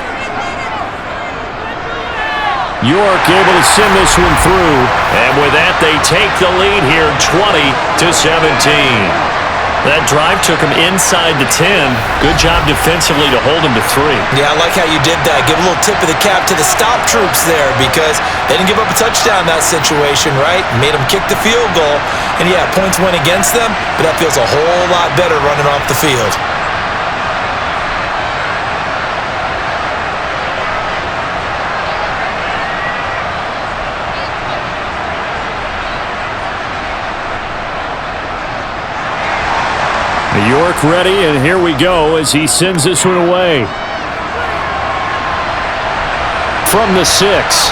York able to send this one through, and with that, they take the lead here, 20-17. That drive took him inside the 10. Good job defensively to hold him to 3. Yeah, I like how you did that. Give a little tip of the cap to the stop troops there because they didn't give up a touchdown in that situation, right? Made them kick the field goal. And yeah, points went against them, but that feels a whole lot better running off the field. York ready, and here we go as he sends this one away. From the 6.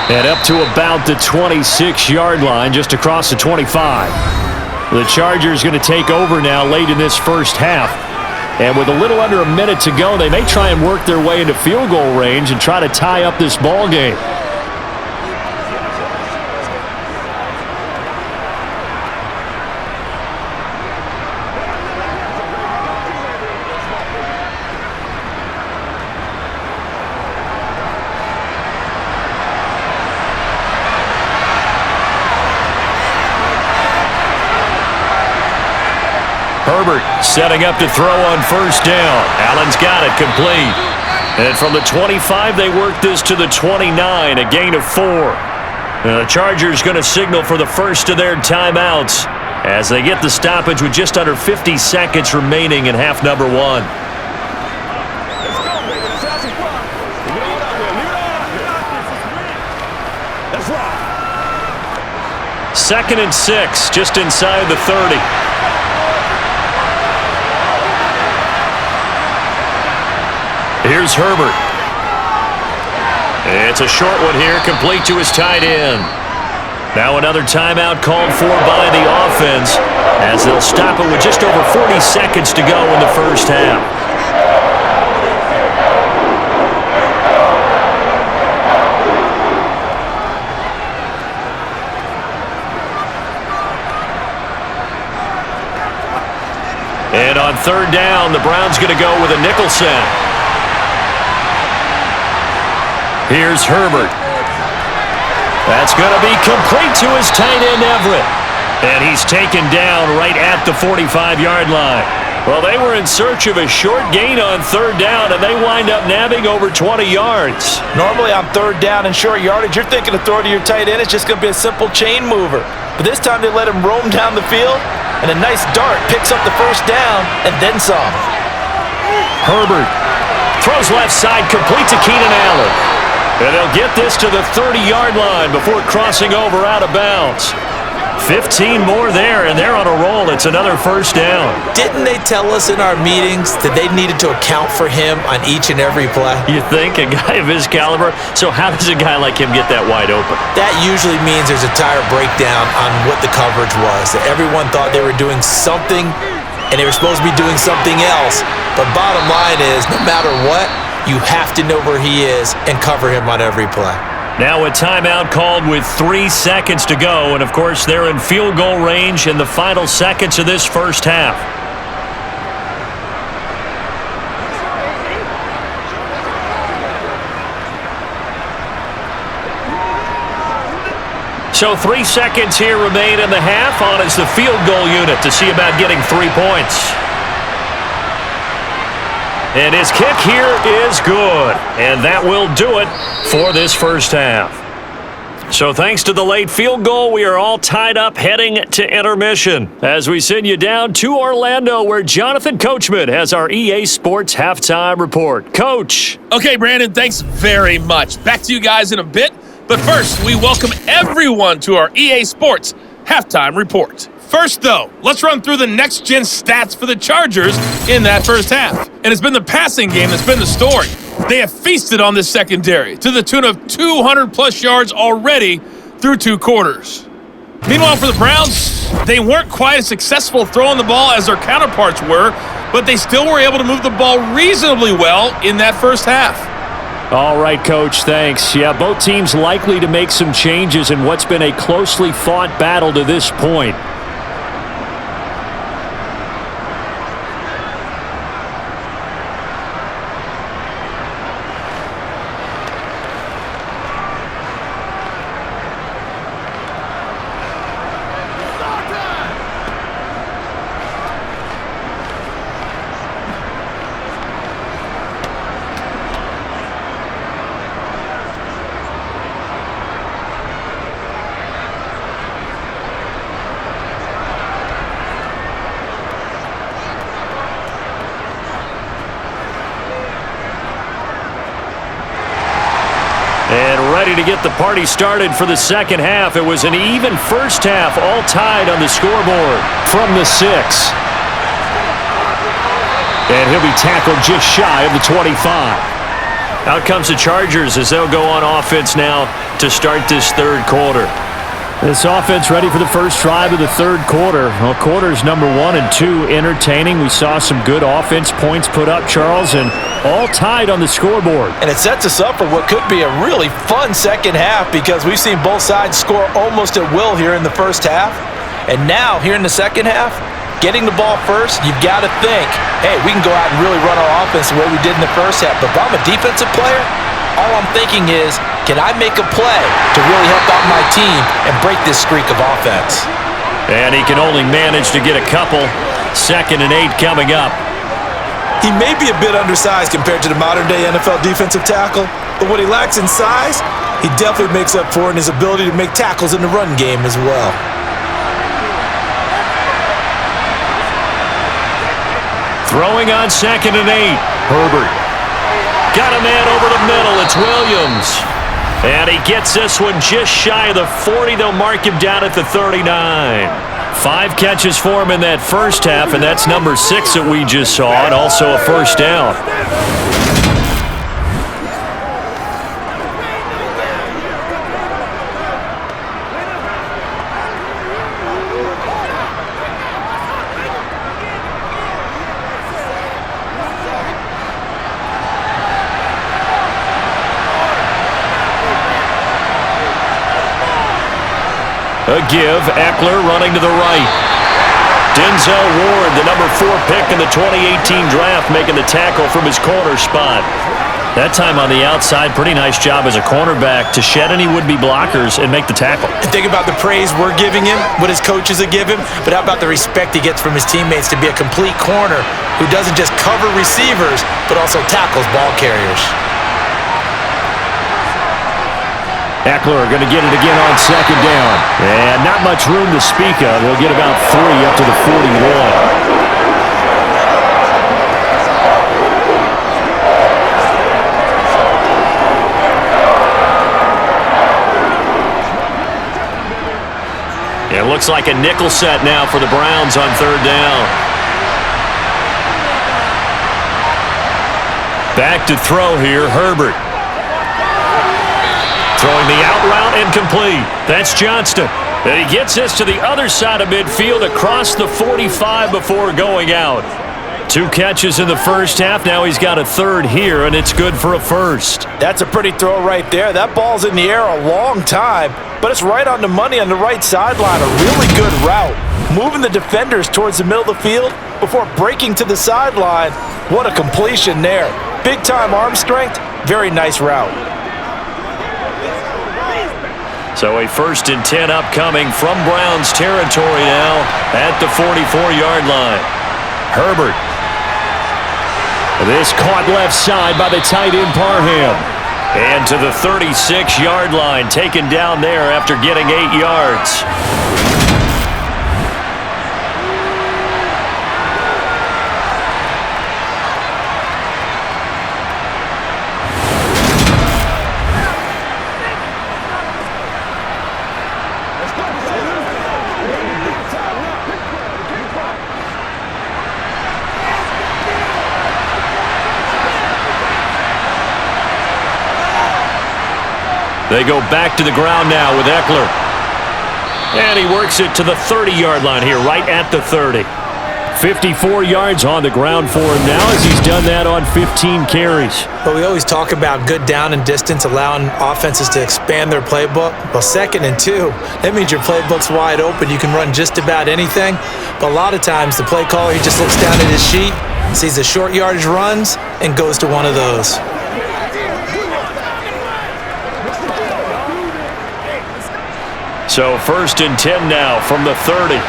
And up to about the 26-yard line, just across the 25. The Chargers going to take over now late in this first half. And with a little under a minute to go, they may try and work their way into field goal range and try to tie up this ball game. Herbert setting up to throw on 1st down. Allen's got it complete. And from the 25, they work this to the 29, a gain of 4. The Chargers going to signal for the first of their timeouts as they get the stoppage with just under 50 seconds remaining in half number 1. Let's go, baby. Let's have some fun. Leave it all out there. Leave it all out there. Let's rock. 2nd and 6, just inside the 30. Here's Herbert. It's a short one here, complete to his tight end. Now another timeout called for by the offense as they'll stop it with just over 40 seconds to go in the first half. And on 3rd down, the Browns going to go with a nickel set. Here's Herbert. That's going to be complete to his tight end, Everett. And he's taken down right at the 45-yard line. Well, they were in search of a short gain on 3rd down, and they wind up nabbing over 20 yards. Normally on 3rd down and short yardage, you're thinking to throw to your tight end. It's just going to be a simple chain mover. But this time they let him roam down the field, and a nice dart picks up the 1st down and then some. Herbert throws left side, complete to Keenan Allen. And they'll get this to the 30-yard line before crossing over out of bounds. 15 more there, and they're on a roll. It's another 1st down. Didn't they tell us in our meetings that they needed to account for him on each and every play? You think? A guy of his caliber? So how does a guy like him get that wide open? That usually means there's a tire breakdown on what the coverage was. That everyone thought they were doing something, and they were supposed to be doing something else. But bottom line is, no matter what, you have to know where he is and cover him on every play. Now a timeout called with 3 seconds to go. And, of course, they're in field goal range in the final seconds of this first half. So 3 seconds here remain in the half on as the field goal unit to see about getting 3 points. And his kick here is good. And that will do it for this first half. So thanks to the late field goal, we are all tied up heading to intermission. As we send you down to Orlando, where Jonathan Coachman has our EA Sports Halftime Report. Coach. Okay, Brandon, thanks very much. Back to you guys in a bit. But first, we welcome everyone to our EA Sports Halftime Report. First, though, let's run through the next-gen stats for the Chargers in that first half. And it's been the passing game that's been the story. They have feasted on this secondary to the tune of 200-plus yards already through 2 quarters. Meanwhile, for the Browns, they weren't quite as successful throwing the ball as their counterparts were, but they still were able to move the ball reasonably well in that first half. All right, Coach, thanks. Yeah, both teams likely to make some changes in what's been a closely fought battle to this point. And ready to get the party started for the second half. It was an even first half, all tied on the scoreboard from the 6. And he'll be tackled just shy of the 25. Out comes the Chargers as they'll go on offense now to start this third quarter. This offense ready for the first drive of the third quarter. Well, quarters number 1 and 2 entertaining. We saw some good offense points put up, Charles, and all tied on the scoreboard. And it sets us up for what could be a really fun second half because we've seen both sides score almost at will here in the first half. And now, here in the second half, getting the ball first, you've got to think, hey, we can go out and really run our offense the way we did in the first half. But if I'm a defensive player, all I'm thinking is, can I make a play to really help out my team and break this streak of offense? And he can only manage to get a couple. 2nd and 8 coming up. He may be a bit undersized compared to the modern-day NFL defensive tackle, but what he lacks in size, he definitely makes up for in his ability to make tackles in the run game as well. Throwing on 2nd and 8. Herbert. Got a man over the middle. It's Williams. And he gets this one just shy of the 40. They'll mark him down at the 39. 5 catches for him in that first half, and that's number 6 that we just saw, and also a first down. A give, Eckler running to the right. Denzel Ward, the number 4 pick in the 2018 draft, making the tackle from his corner spot. That time on the outside, pretty nice job as a cornerback to shed any would-be blockers and make the tackle. Think about the praise we're giving him, what his coaches have given him, but how about the respect he gets from his teammates to be a complete corner who doesn't just cover receivers, but also tackles ball carriers. Eckler going to get it again on 2nd down. And not much room to speak of. They'll get about 3 up to the 41. It looks like a nickel set now for the Browns on 3rd down. Back to throw here, Herbert. Throwing the out route incomplete. That's Johnston. And he gets this to the other side of midfield across the 45 before going out. 2 catches in the first half. Now he's got a 3rd here, and it's good for a 1st. That's a pretty throw right there. That ball's in the air a long time, but it's right on the money on the right sideline. A really good route. Moving the defenders towards the middle of the field before breaking to the sideline. What a completion there. Big-time arm strength. Very nice route. So a 1st and 10 upcoming from Browns territory now at the 44-yard line. Herbert. This caught left side by the tight end Parham. And to the 36-yard line, taken down there after getting 8 yards. They go back to the ground now with Eckler. And he works it to the 30-yard line here, right at the 30. 54 yards on the ground for him now as he's done that on 15 carries. Well, we always talk about good down and distance, allowing offenses to expand their playbook. Well, 2nd and 2, that means your playbook's wide open. You can run just about anything. But a lot of times the play caller, he just looks down at his sheet, sees the short yardage runs, and goes to one of those. So 1st and 10 now from the 30.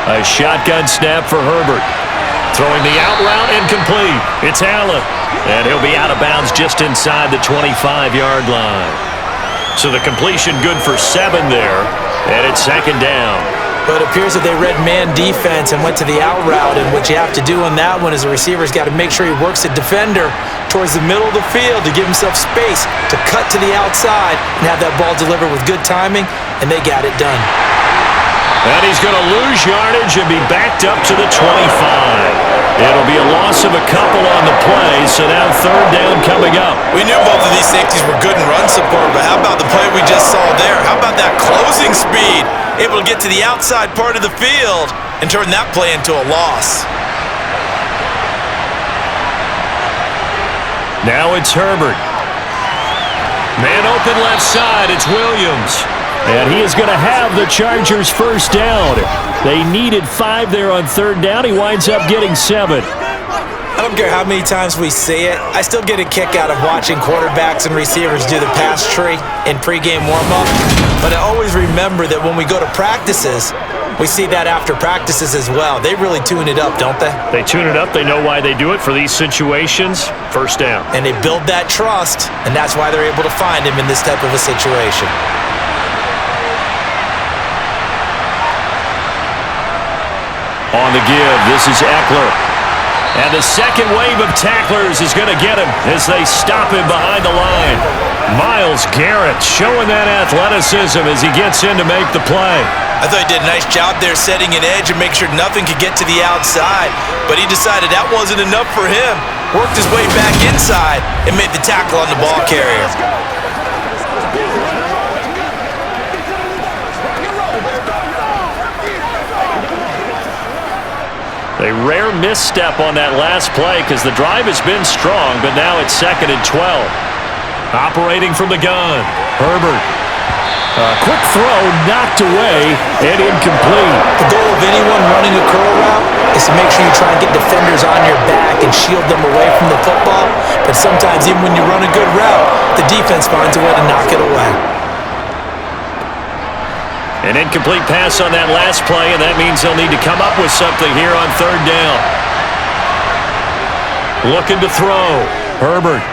A shotgun snap for Herbert. Throwing the out route incomplete. It's Allen. And he'll be out of bounds just inside the 25-yard line. So the completion good for 7 there. And it's 2nd down. But it appears that they read man defense and went to the out route, and what you have to do on that one is the receiver's got to make sure he works the defender towards the middle of the field to give himself space to cut to the outside and have that ball delivered with good timing, and they got it done. And he's going to lose yardage and be backed up to the 25. It'll be a loss of a couple on the play, so now 3rd down coming up. We knew both of these safeties were good in run support, but how about the play we just saw there? How about that closing speed? Able to get to the outside part of the field and turn that play into a loss. Now it's Herbert. Man open left side, it's Williams. And he is going to have the Chargers 1st down. They needed 5 there on 3rd down. He winds up getting 7. I don't care how many times we see it, I still get a kick out of watching quarterbacks and receivers do the pass tree in pregame warm-up. But I always remember that when we go to practices, we see that after practices as well. They really tune it up, don't they? They tune it up. They know why they do it for these situations. 1st down. And they build that trust, and that's why they're able to find him in this type of a situation. On the give, this is Eckler. And the second wave of tacklers is going to get him as they stop him behind the line. Myles Garrett showing that athleticism as he gets in to make the play. I thought he did a nice job there setting an edge and make sure nothing could get to the outside, but he decided that wasn't enough for him. Worked his way back inside and made the tackle on the ball carrier. A rare misstep on that last play because the drive has been strong, but now it's 2nd and 12. Operating from the gun, Herbert. A quick throw knocked away and incomplete. The goal of anyone running a curl route is to make sure you try and get defenders on your back and shield them away from the football. But sometimes even when you run a good route, the defense finds a way to knock it away. An incomplete pass on that last play, and that means they'll need to come up with something here on 3rd down. Looking to throw. Herbert.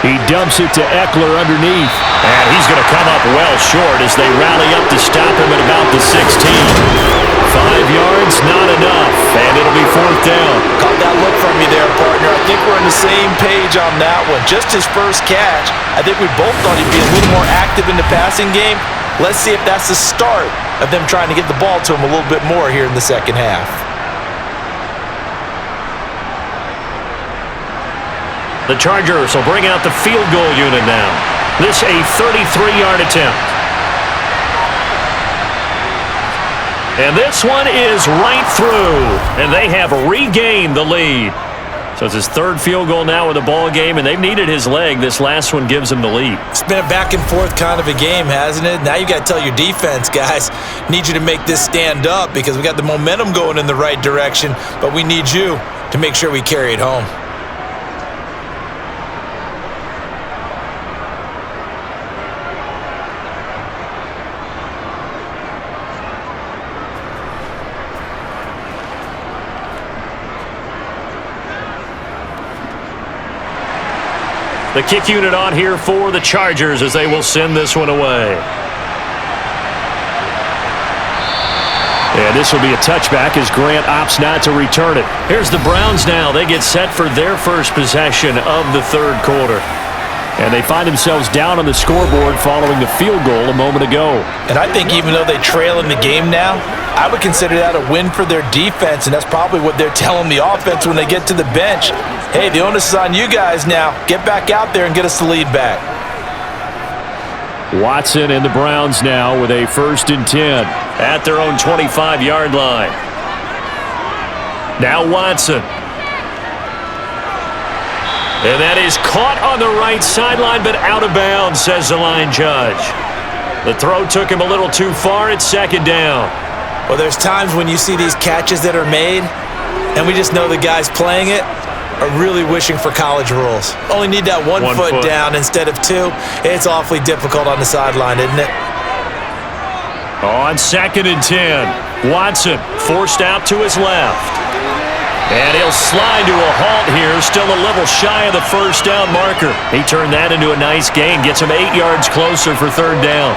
He dumps it to Eckler underneath. And he's going to come up well short as they rally up to stop him at about the 16. 5 yards, not enough, and it'll be 4th down. Caught that look from you there, partner. I think we're on the same page on that one. Just his first catch, I think we both thought he'd be a little more active in the passing game. Let's see if that's the start of them trying to get the ball to him a little bit more here in the 2nd half. The Chargers will bring out the field goal unit now. This a 33-yard attempt. And this one is right through, and they have regained the lead. So it's his 3rd field goal now with the ball game, and they've needed his leg. This last one gives him the lead. It's been a back and forth kind of a game, hasn't it? Now you got to tell your defense, guys, need you to make this stand up because we got the momentum going in the right direction, but we need you to make sure we carry it home. The kick unit on here for the Chargers as they will send this one away. And this will be a touchback as Grant opts not to return it. Here's the Browns now. They get set for their first possession of the 3rd quarter. And they find themselves down on the scoreboard following the field goal a moment ago. And I think even though they trail in the game now, I would consider that a win for their defense, and that's probably what they're telling the offense when they get to the bench. Hey, the onus is on you guys now. Get back out there and get us the lead back. Watson and the Browns now with a 1st and 10 at their own 25-yard line. Now Watson. And that is caught on the right sideline, but out of bounds, says the line judge. The throw took him a little too far. It's 2nd down. Well, there's times when you see these catches that are made, and we just know the guys playing it are really wishing for college rules. Only need that one foot down instead of 2. It's awfully difficult on the sideline, isn't it? On 2nd and 10, Watson forced out to his left. And he'll slide to a halt here, still a little shy of the 1st down marker. He turned that into a nice gain, gets him 8 yards closer for 3rd down.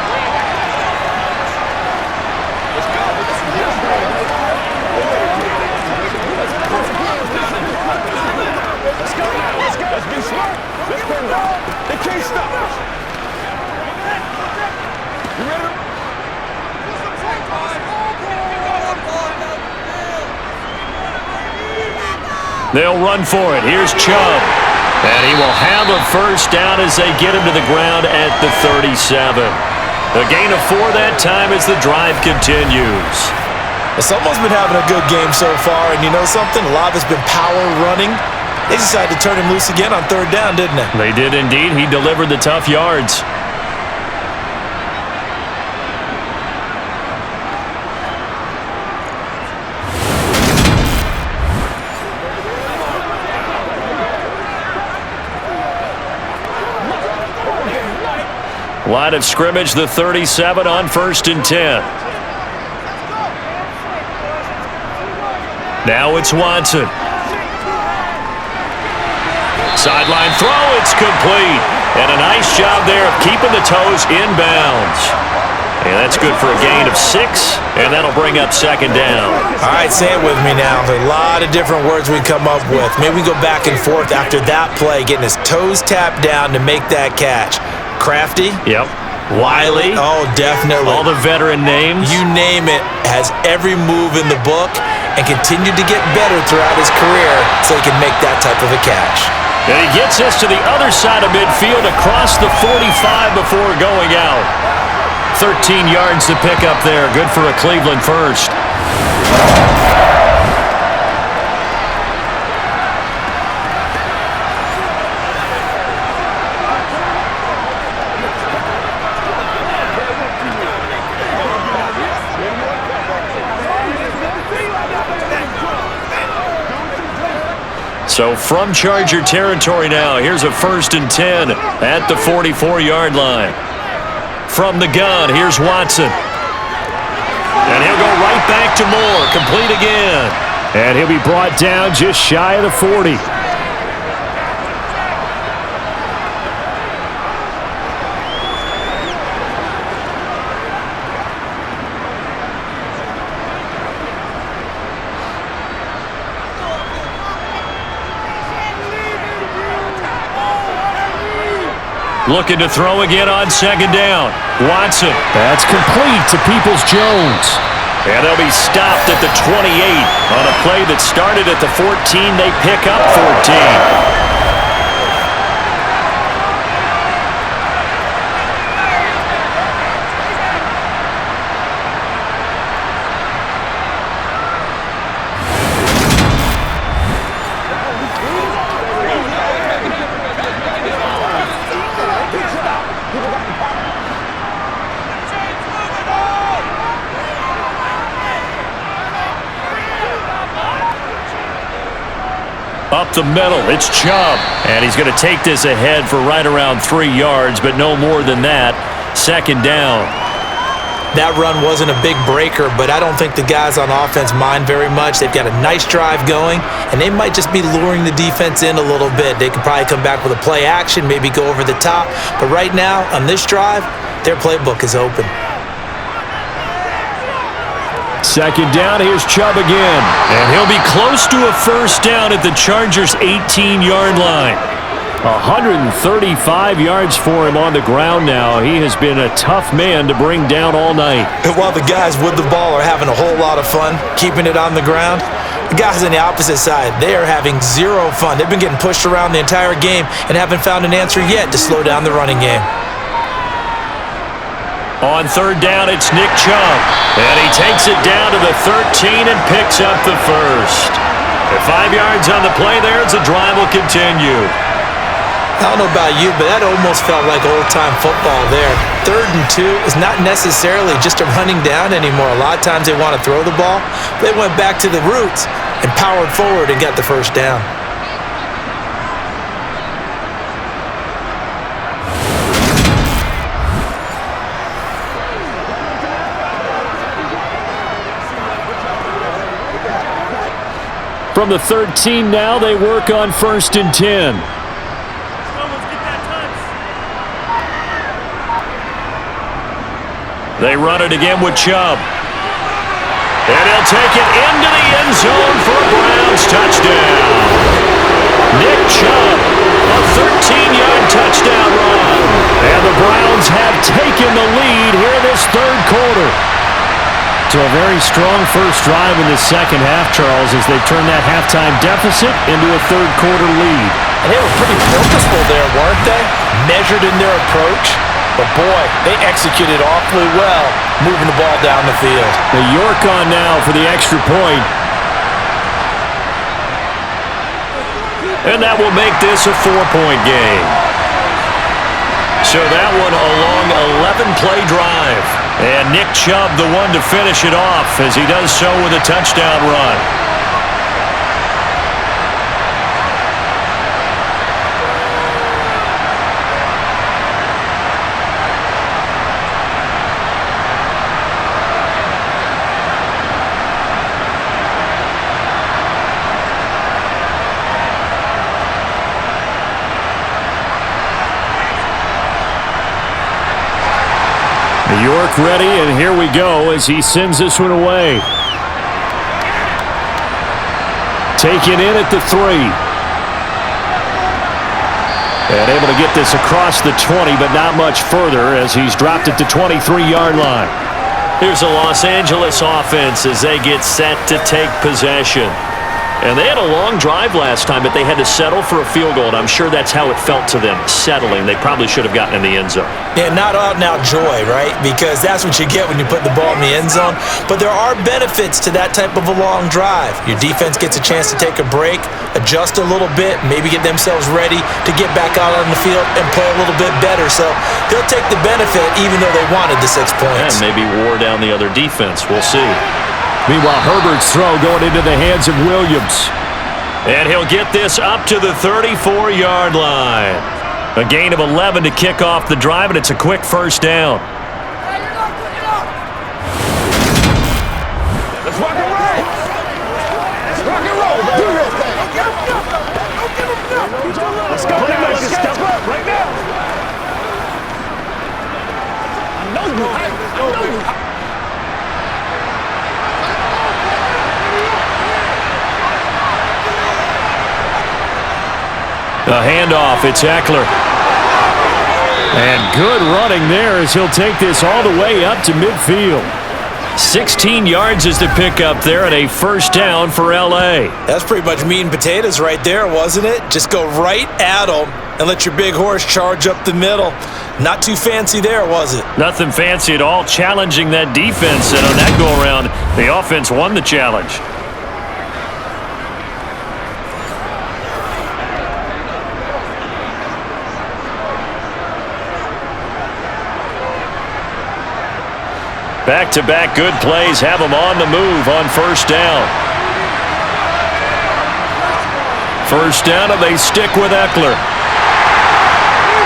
They'll run for it. Here's Chubb. And he will have a 1st down as they get him to the ground at the 37. A gain of 4 that time as the drive continues. Someone's been having a good game so far, and you know something? A lot of it's been power running. They decided to turn him loose again on 3rd down, didn't they? They did indeed. He delivered the tough yards. Line of scrimmage, the 37 on 1st and 10. Now it's Watson. Sideline throw, it's complete. And a nice job there of keeping the toes inbounds. And that's good for a gain of 6, and that'll bring up 2nd down. All right, say it with me now. There's a lot of different words we come up with. Maybe we go back and forth after that play, getting his toes tapped down to make that catch. Crafty. Yep. Wiley. Oh, definitely. All the veteran names. You name it. Has every move in the book and continued to get better throughout his career so he can make that type of a catch. And he gets us to the other side of midfield across the 45 before going out. 13 yards to pick up there. Good for a Cleveland 1st. So from Charger territory now, here's a 1st and 10 at the 44-yard line. From the gun, here's Watson. And he'll go right back to Moore, complete again. And he'll be brought down just shy of the 40. Looking to throw again on 2nd down. Watson. That's complete to Peoples-Jones. And they'll be stopped at the 28 on a play that started at the 14. They pick up 14. Up the middle, it's Chubb. And he's going to take this ahead for right around 3 yards, but no more than that. 2nd down. That run wasn't a big breaker, but I don't think the guys on offense mind very much. They've got a nice drive going, and they might just be luring the defense in a little bit. They could probably come back with a play action, maybe go over the top. But right now, on this drive, their playbook is open. 2nd down, here's Chubb again. And he'll be close to a 1st down at the Chargers' 18-yard line. 135 yards for him on the ground now. He has been a tough man to bring down all night. And while the guys with the ball are having a whole lot of fun keeping it on the ground, the guys on the opposite side, they are having zero fun. They've been getting pushed around the entire game and haven't found an answer yet to slow down the running game. On third down, it's Nick Chubb. And he takes it down to the 13 and picks up the first. At 5 yards on the play there, as the drive will continue. I don't know about you, but that almost felt like old-time football there. 3rd and 2 is not necessarily just a running down anymore. A lot of times they want to throw the ball. They went back to the roots and powered forward and got the first down. From the 13 now, they work on 1st and 10. They run it again with Chubb. And he'll take it into the end zone for a Browns touchdown. Nick Chubb, a 13-yard touchdown run. And the Browns have taken the lead here in this 3rd quarter. So a very strong first drive in the second half, Charles, as they turn that halftime deficit into a 3rd quarter lead. And they were pretty purposeful there, weren't they? Measured in their approach. But boy, they executed awfully well, moving the ball down the field. The York on now for the extra point. And that will make this a 4-point game. So that one a long 11-play drive. And Nick Chubb the one to finish it off as he does so with a touchdown run. York ready, and here we go as he sends this one away. Taken in at the 3. And able to get this across the 20, but not much further as he's dropped it to 23-yard line. Here's the Los Angeles offense as they get set to take possession. And they had a long drive last time, but they had to settle for a field goal, and I'm sure that's how it felt to them, settling. They probably should have gotten in the end zone. Yeah, not out-and-out joy, right? Because that's what you get when you put the ball in the end zone. But there are benefits to that type of a long drive. Your defense gets a chance to take a break, adjust a little bit, maybe get themselves ready to get back out on the field and play a little bit better. So they'll take the benefit even though they wanted the 6 points. And maybe wore down the other defense. We'll see. Meanwhile, Herbert's throw going into the hands of Williams. And he'll get this up to the 34-yard line. A gain of 11 to kick off the drive, and it's a quick first down. Let's rock and roll. Let's rock and roll. Do your thing. Let's go now. Let's step up right now. I know you. A handoff, it's Eckler. And good running there as he'll take this all the way up to midfield. 16 yards is the pickup there and a first down for L.A. That's pretty much meat and potatoes right there, wasn't it? Just go right at them and let your big horse charge up the middle. Not too fancy there, was it? Nothing fancy at all, challenging that defense. And on that go-around, the offense won the challenge. Back-to-back good plays have them on the move on first down. First down, and they stick with Eckler.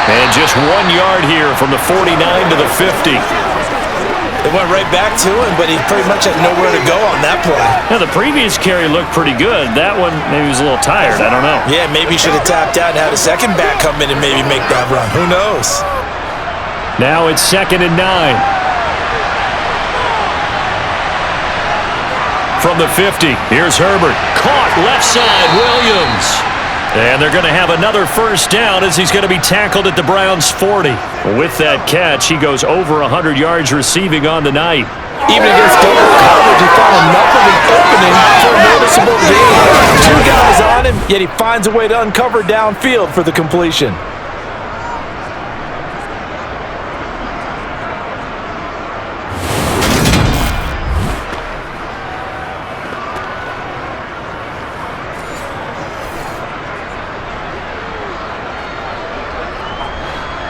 And just 1 yard here from the 49 to the 50. They went right back to him, but he pretty much had nowhere to go on that play. Now, the previous carry looked pretty good. That one, maybe he was a little tired. I don't know. Yeah, maybe he should have tapped out and had a second back come in and maybe make that run. Who knows? Now it's 2nd and 9. From the 50, here's Herbert. Caught left side, Williams. And they're going to have another first down as he's going to be tackled at the Browns' 40. With that catch, he goes over 100 yards receiving on the night. Even against double coverage, he found enough of an opening for a noticeable gain. Two guys on him, yet he finds a way to uncover downfield for the completion.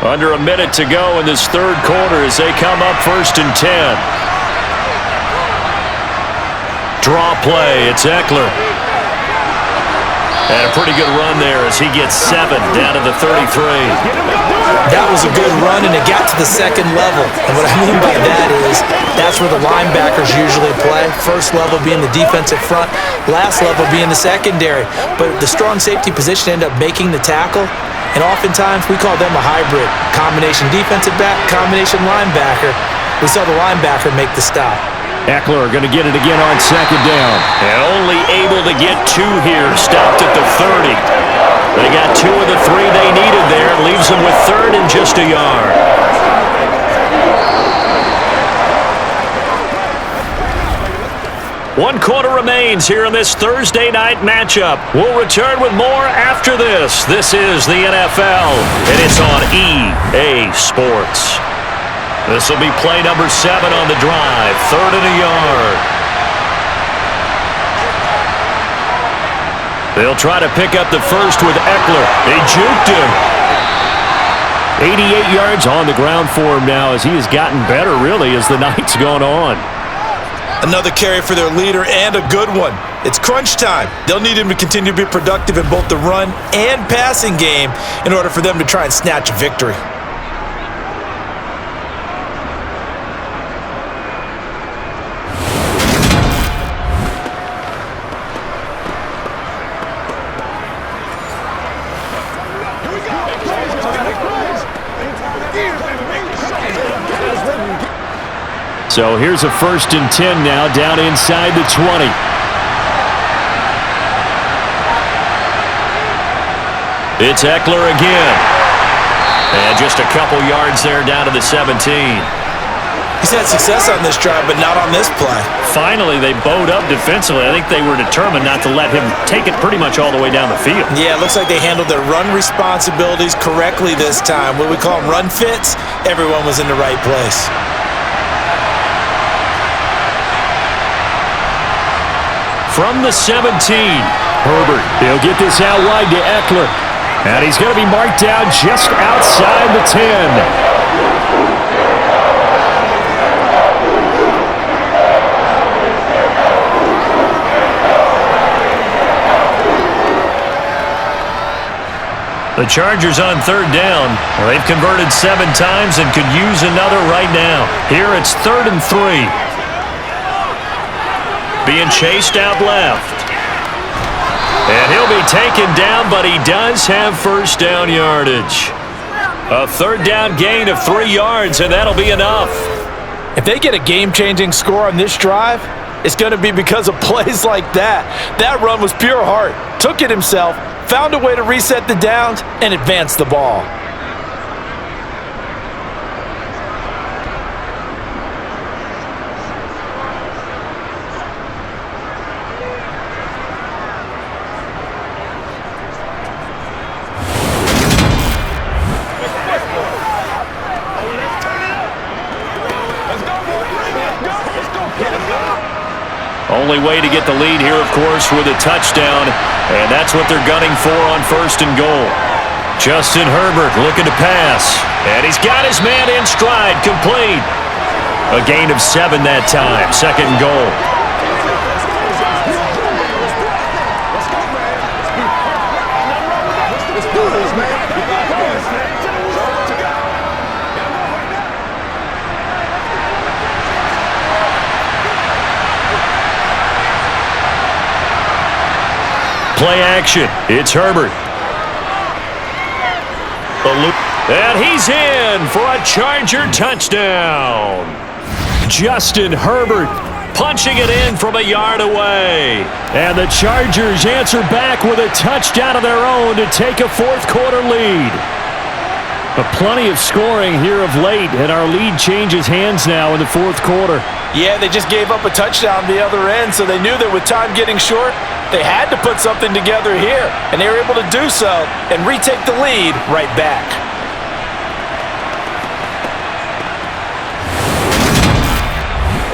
Under a minute to go in this third quarter as they come up 1st and 10. Draw play, it's Eckler. And a pretty good run there as he gets 7 down to the 33. That was a good run, and it got to the second level. And what I mean by that is that's where the linebackers usually play. First level being the defensive front, last level being the secondary. But the strong safety position ended up making the tackle. And oftentimes, we call them a hybrid. Combination defensive back, combination linebacker. We saw the linebacker make the stop. Eckler going to get it again on 2nd down. And only able to get 2 here. Stopped at the 30. They got 2 of the 3 they needed there. Leaves them with 3rd and just a yard. One quarter remains here in this Thursday night matchup. We'll return with more after this. This is the NFL, and it's on EA Sports. This will be play number 7 on the drive. 3rd and a yard. They'll try to pick up the first with Eckler. They juked him. 88 yards on the ground for him now as he has gotten better, really, as the night's gone on. Another carry for their leader, and a good one. It's crunch time. They'll need him to continue to be productive in both the run and passing game in order for them to try and snatch a victory. So here's a 1st and 10 now, down inside the 20. It's Eckler again. And just a couple yards there down to the 17. He's had success on this drive, but not on this play. Finally, they bowed up defensively. I think they were determined not to let him take it pretty much all the way down the field. Yeah, it looks like they handled their run responsibilities correctly this time. What we call them run fits, everyone was in the right place. From the 17, Herbert. He'll get this out wide to Eckler. And he's going to be marked down just outside the 10. The Chargers on 3rd down. Well, they've converted 7 times and could use another right now. Here it's 3rd and 3. Being chased out left. And he'll be taken down, but he does have first down yardage. A 3rd down gain of 3 yards, and that'll be enough. If they get a game-changing score on this drive, it's going to be because of plays like that. That run was pure heart. Took it himself, found a way to reset the downs, and advance the ball. Only way to get the lead here, of course, with a touchdown, and that's what they're gunning for on 1st and goal. Justin Herbert looking to pass, and he's got his man in stride, complete. A gain of 7 that time, 2nd and goal. Play action. It's Herbert. And he's in for a Charger touchdown. Justin Herbert punching it in from a yard away. And the Chargers answer back with a touchdown of their own to take a fourth-quarter lead. But plenty of scoring here of late, and our lead changes hands now in the fourth quarter. Yeah, they just gave up a touchdown the other end, so they knew that with time getting short, they had to put something together here, and they were able to do so and retake the lead right back.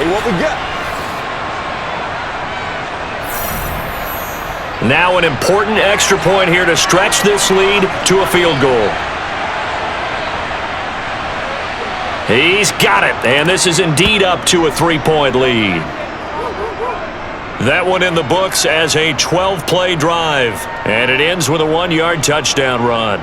Hey, what we got? Now an important extra point here to stretch this lead to a field goal. He's got it, and this is indeed up to a 3-point lead. That one in the books as a 12-play drive, and it ends with a 1-yard touchdown run.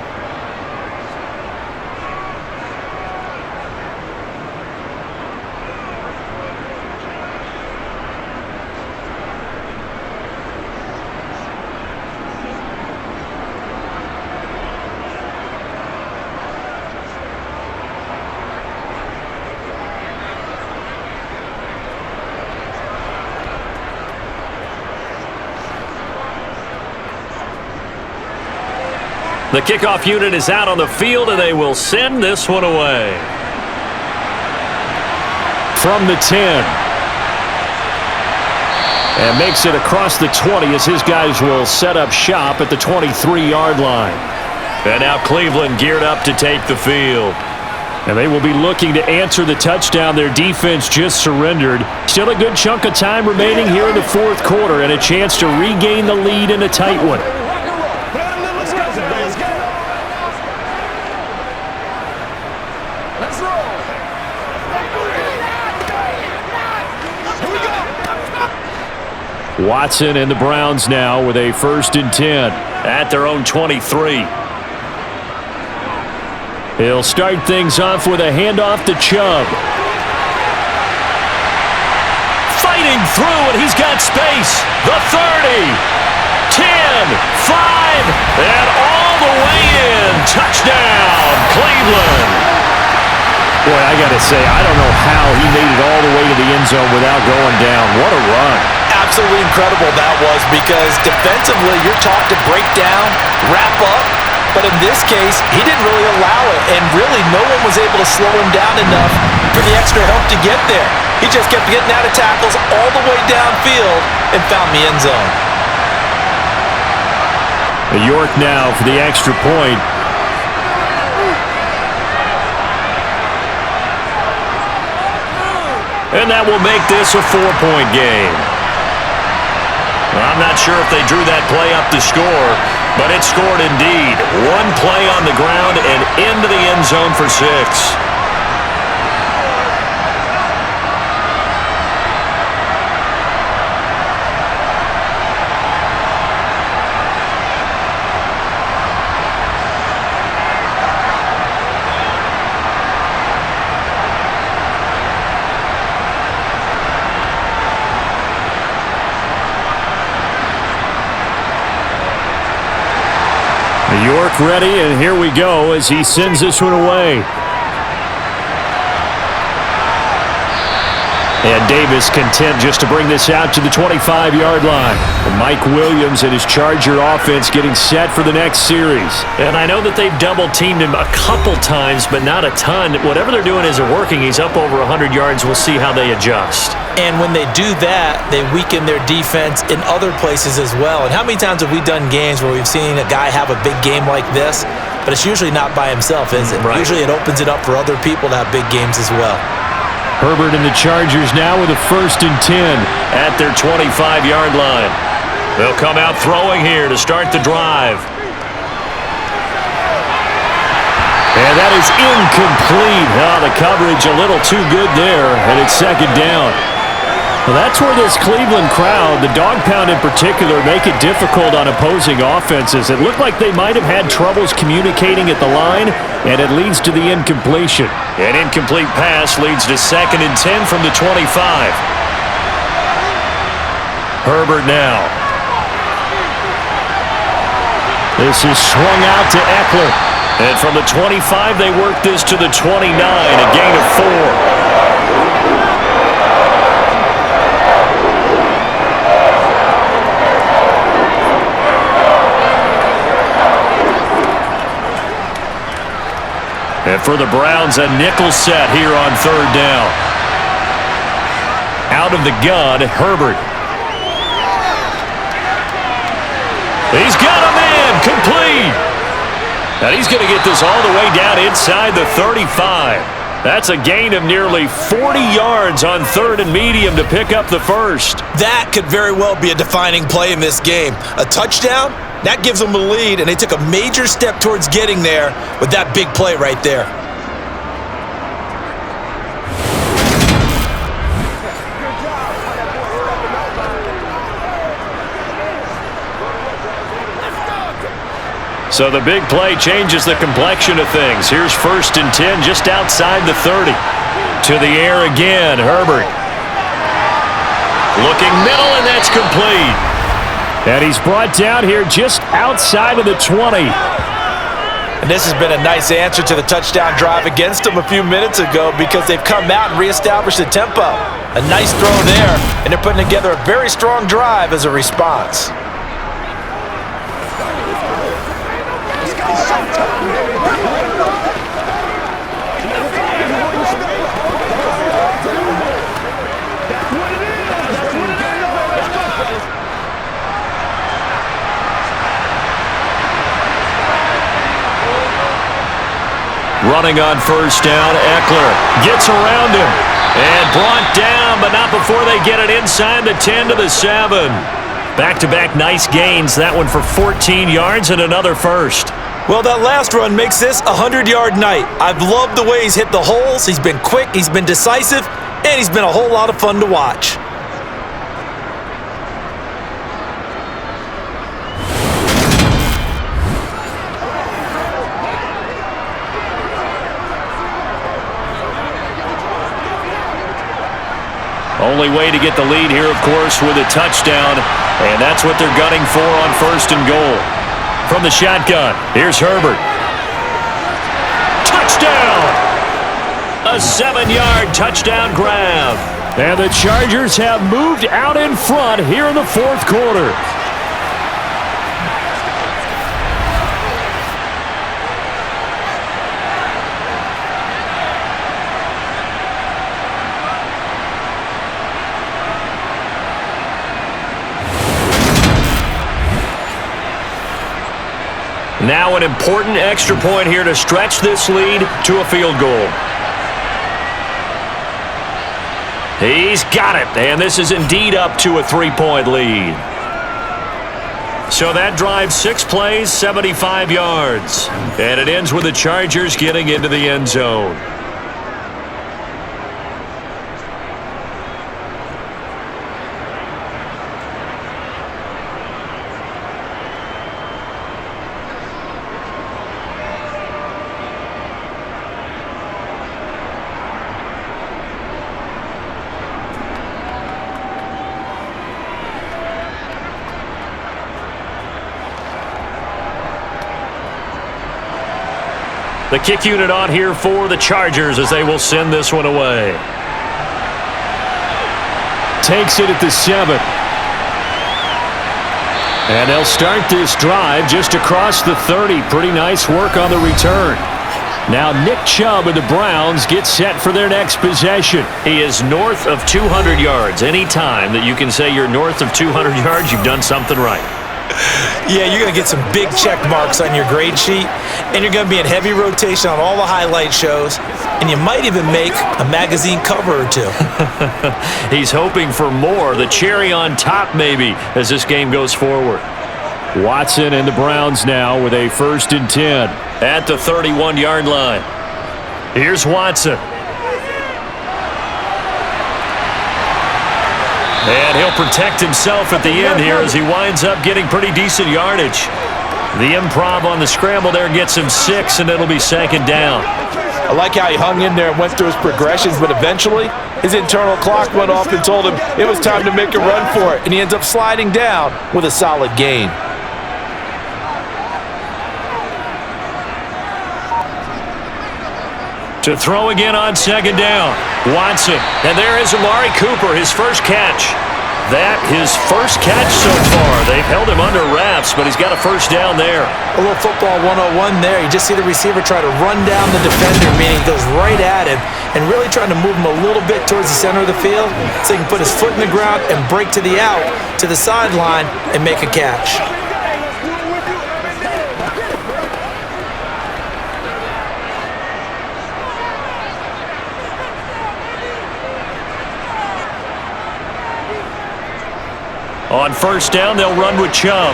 The kickoff unit is out on the field, and they will send this one away. From the 10. And makes it across the 20 as his guys will set up shop at the 23-yard line. And now Cleveland geared up to take the field. And they will be looking to answer the touchdown their defense just surrendered. Still a good chunk of time remaining here in the fourth quarter, and a chance to regain the lead in a tight one. Watson and the Browns now with a 1st and 10 at their own 23. He'll start things off with a handoff to Chubb. Fighting through, and he's got space. The 30, 10, 5, and all the way in. Touchdown, Cleveland. Boy, I got to say, I don't know how he made it all the way to the end zone without going down. What a run. Absolutely incredible that was, because defensively you're taught to break down, wrap up, but in this case he didn't really allow it, and really no one was able to slow him down enough for the extra help to get there. He just kept getting out of tackles all the way downfield and found the end zone. York now for the extra point. And that will make this a 4-point game. I'm not sure if they drew that play up to score, but it scored indeed. One play on the ground and into the end zone for 6. York ready, and here we go as he sends this one away. And Davis content just to bring this out to the 25-yard line. And Mike Williams and his Charger offense getting set for the next series. And I know that they've double-teamed him a couple times, but not a ton. Whatever they're doing isn't working. He's up over 100 yards. We'll see how they adjust. And when they do that, they weaken their defense in other places as well. And how many times have we done games where we've seen a guy have a big game like this, but it's usually not by himself, is it? Right. Usually it opens it up for other people to have big games as well. Herbert and the Chargers now with a 1st and 10 at their 25-yard line. They'll come out throwing here to start the drive. And that is incomplete. Oh, the coverage a little too good there, and it's 2nd down. Well, that's where this Cleveland crowd, the dog pound in particular, make it difficult on opposing offenses. It looked like they might have had troubles communicating at the line, and it leads to the incompletion. An incomplete pass leads to 2nd and 10 from the 25. Herbert now. This is swung out to Eckler. And from the 25, they work this to the 29, a gain of 4. And for the Browns, a nickel set here on third down. Out of the gun, Herbert. He's got a man, complete. And he's going to get this all the way down inside the 35. That's a gain of nearly 40 yards on third and medium to pick up the first. That could very well be a defining play in this game. A touchdown, that gives them the lead, and they took a major step towards getting there with that big play right there. So the big play changes the complexion of things. Here's 1st and 10 just outside the 30. To the air again, Herbert. Looking middle, and that's complete. And he's brought down here just outside of the 20. And this has been a nice answer to the touchdown drive against them a few minutes ago because they've come out and reestablished the tempo. A nice throw there, and they're putting together a very strong drive as a response. Running on 1st down, Eckler gets around him and brought down, but not before they get it inside the 10 to the 7. Back-to-back nice gains, that one for 14 yards and another first. Well, that last run makes this a 100-yard night. I've loved the way he's hit the holes. He's been quick, he's been decisive, and he's been a whole lot of fun to watch. Only way to get the lead here, of course, with a touchdown, and that's what they're gunning for on 1st and goal. From the shotgun, here's Herbert. Touchdown! A 7-yard touchdown grab. And the Chargers have moved out in front here in the 4th quarter. Now an important extra point here to stretch this lead to a field goal. He's got it, and this is indeed up to a 3-point lead. So that drives 6 plays, 75 yards. And it ends with the Chargers getting into the end zone. The kick unit on here for the Chargers as they will send this one away. Takes it at the 7. And they'll start this drive just across the 30. Pretty nice work on the return. Now Nick Chubb and the Browns get set for their next possession. He is north of 200 yards. Any time that you can say you're north of 200 yards, you've done something right. Yeah, you're going to get some big check marks on your grade sheet, and you're going to be in heavy rotation on all the highlight shows, and you might even make a magazine cover or two. He's hoping for more, the cherry on top maybe, as this game goes forward. Watson and the Browns now with a 1st and 10 at the 31-yard line. Here's Watson. And he'll protect himself at the end here as he winds up getting pretty decent yardage. The improv on the scramble there gets him 6, and it'll be 2nd down. I like how he hung in there and went through his progressions, but eventually his internal clock went off and told him it was time to make a run for it, and he ends up sliding down with a solid gain. To throw again on 2nd down. Watson. And there is Amari Cooper, his first catch. that his first catch so far. They've held him under wraps, but he's got a first down there. A little football 101 there. You just see the receiver try to run down the defender, meaning he goes right at him and really trying to move him a little bit towards the center of the field so he can put his foot in the ground and break to the out, to the sideline, and make a catch. On first down, they'll run with Chubb.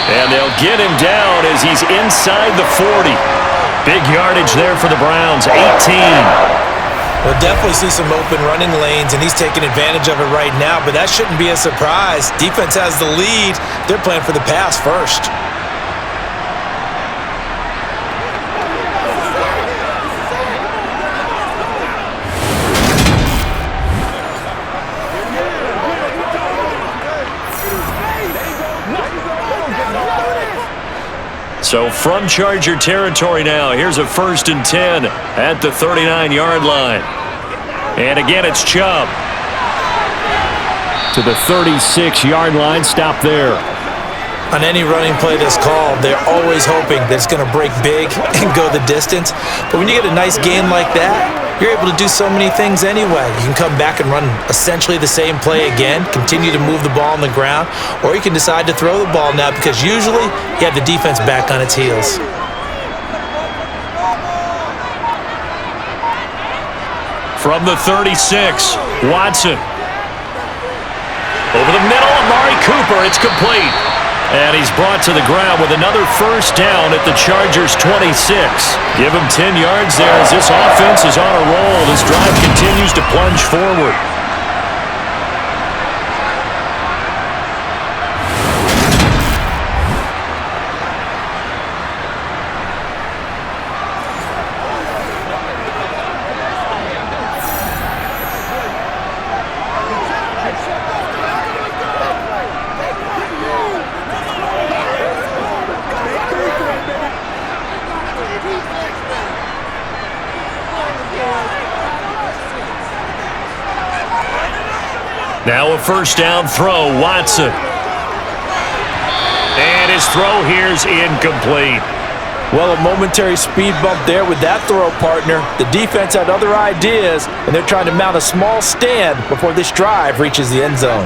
And they'll get him down as he's inside the 40. Big yardage there for the Browns, 18. We'll definitely see some open running lanes, and he's taking advantage of it right now, but that shouldn't be a surprise. Defense has the lead. They're playing for the pass first. So from Charger territory now, here's a 1st and 10 at the 39-yard line. And again, it's Chubb. To the 36-yard line, stop there. On any running play that's called, they're always hoping that it's going to break big and go the distance. But when you get a nice game like that, you're able to do so many things anyway. You can come back and run essentially the same play again, continue to move the ball on the ground, or you can decide to throw the ball now because usually you have the defense back on its heels. From the 36, Watson. Over the middle, Amari Cooper, it's complete. And he's brought to the ground with another first down at the Chargers' 26. Give him 10 yards there as this offense is on a roll. This drive continues to plunge forward. Now a first down throw, Watson. And his throw here's incomplete. Well, a momentary speed bump there with that throw, partner. The defense had other ideas, and they're trying to mount a small stand before this drive reaches the end zone.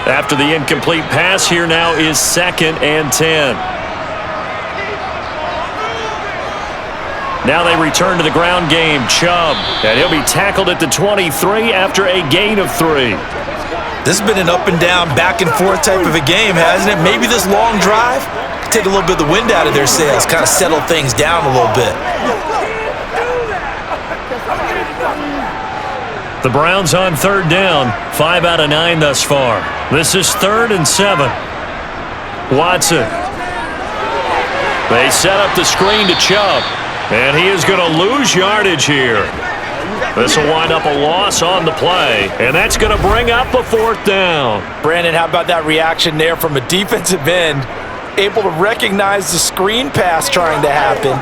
After the incomplete pass, here now is 2nd and 10. Now they return to the ground game. Chubb, and he'll be tackled at the 23 after a gain of 3. This has been an up and down, back and forth type of a game, hasn't it? Maybe this long drive take a little bit of the wind out of their sails, kind of settle things down a little bit. The Browns on 3rd down, 5 out of 9 thus far. This is 3rd and 7. Watson. They set up the screen to Chubb. And he is going to lose yardage here. This will wind up a loss on the play, and that's going to bring up a 4th down. Brandon, how about that reaction there from a defensive end? Able to recognize the screen pass trying to happen,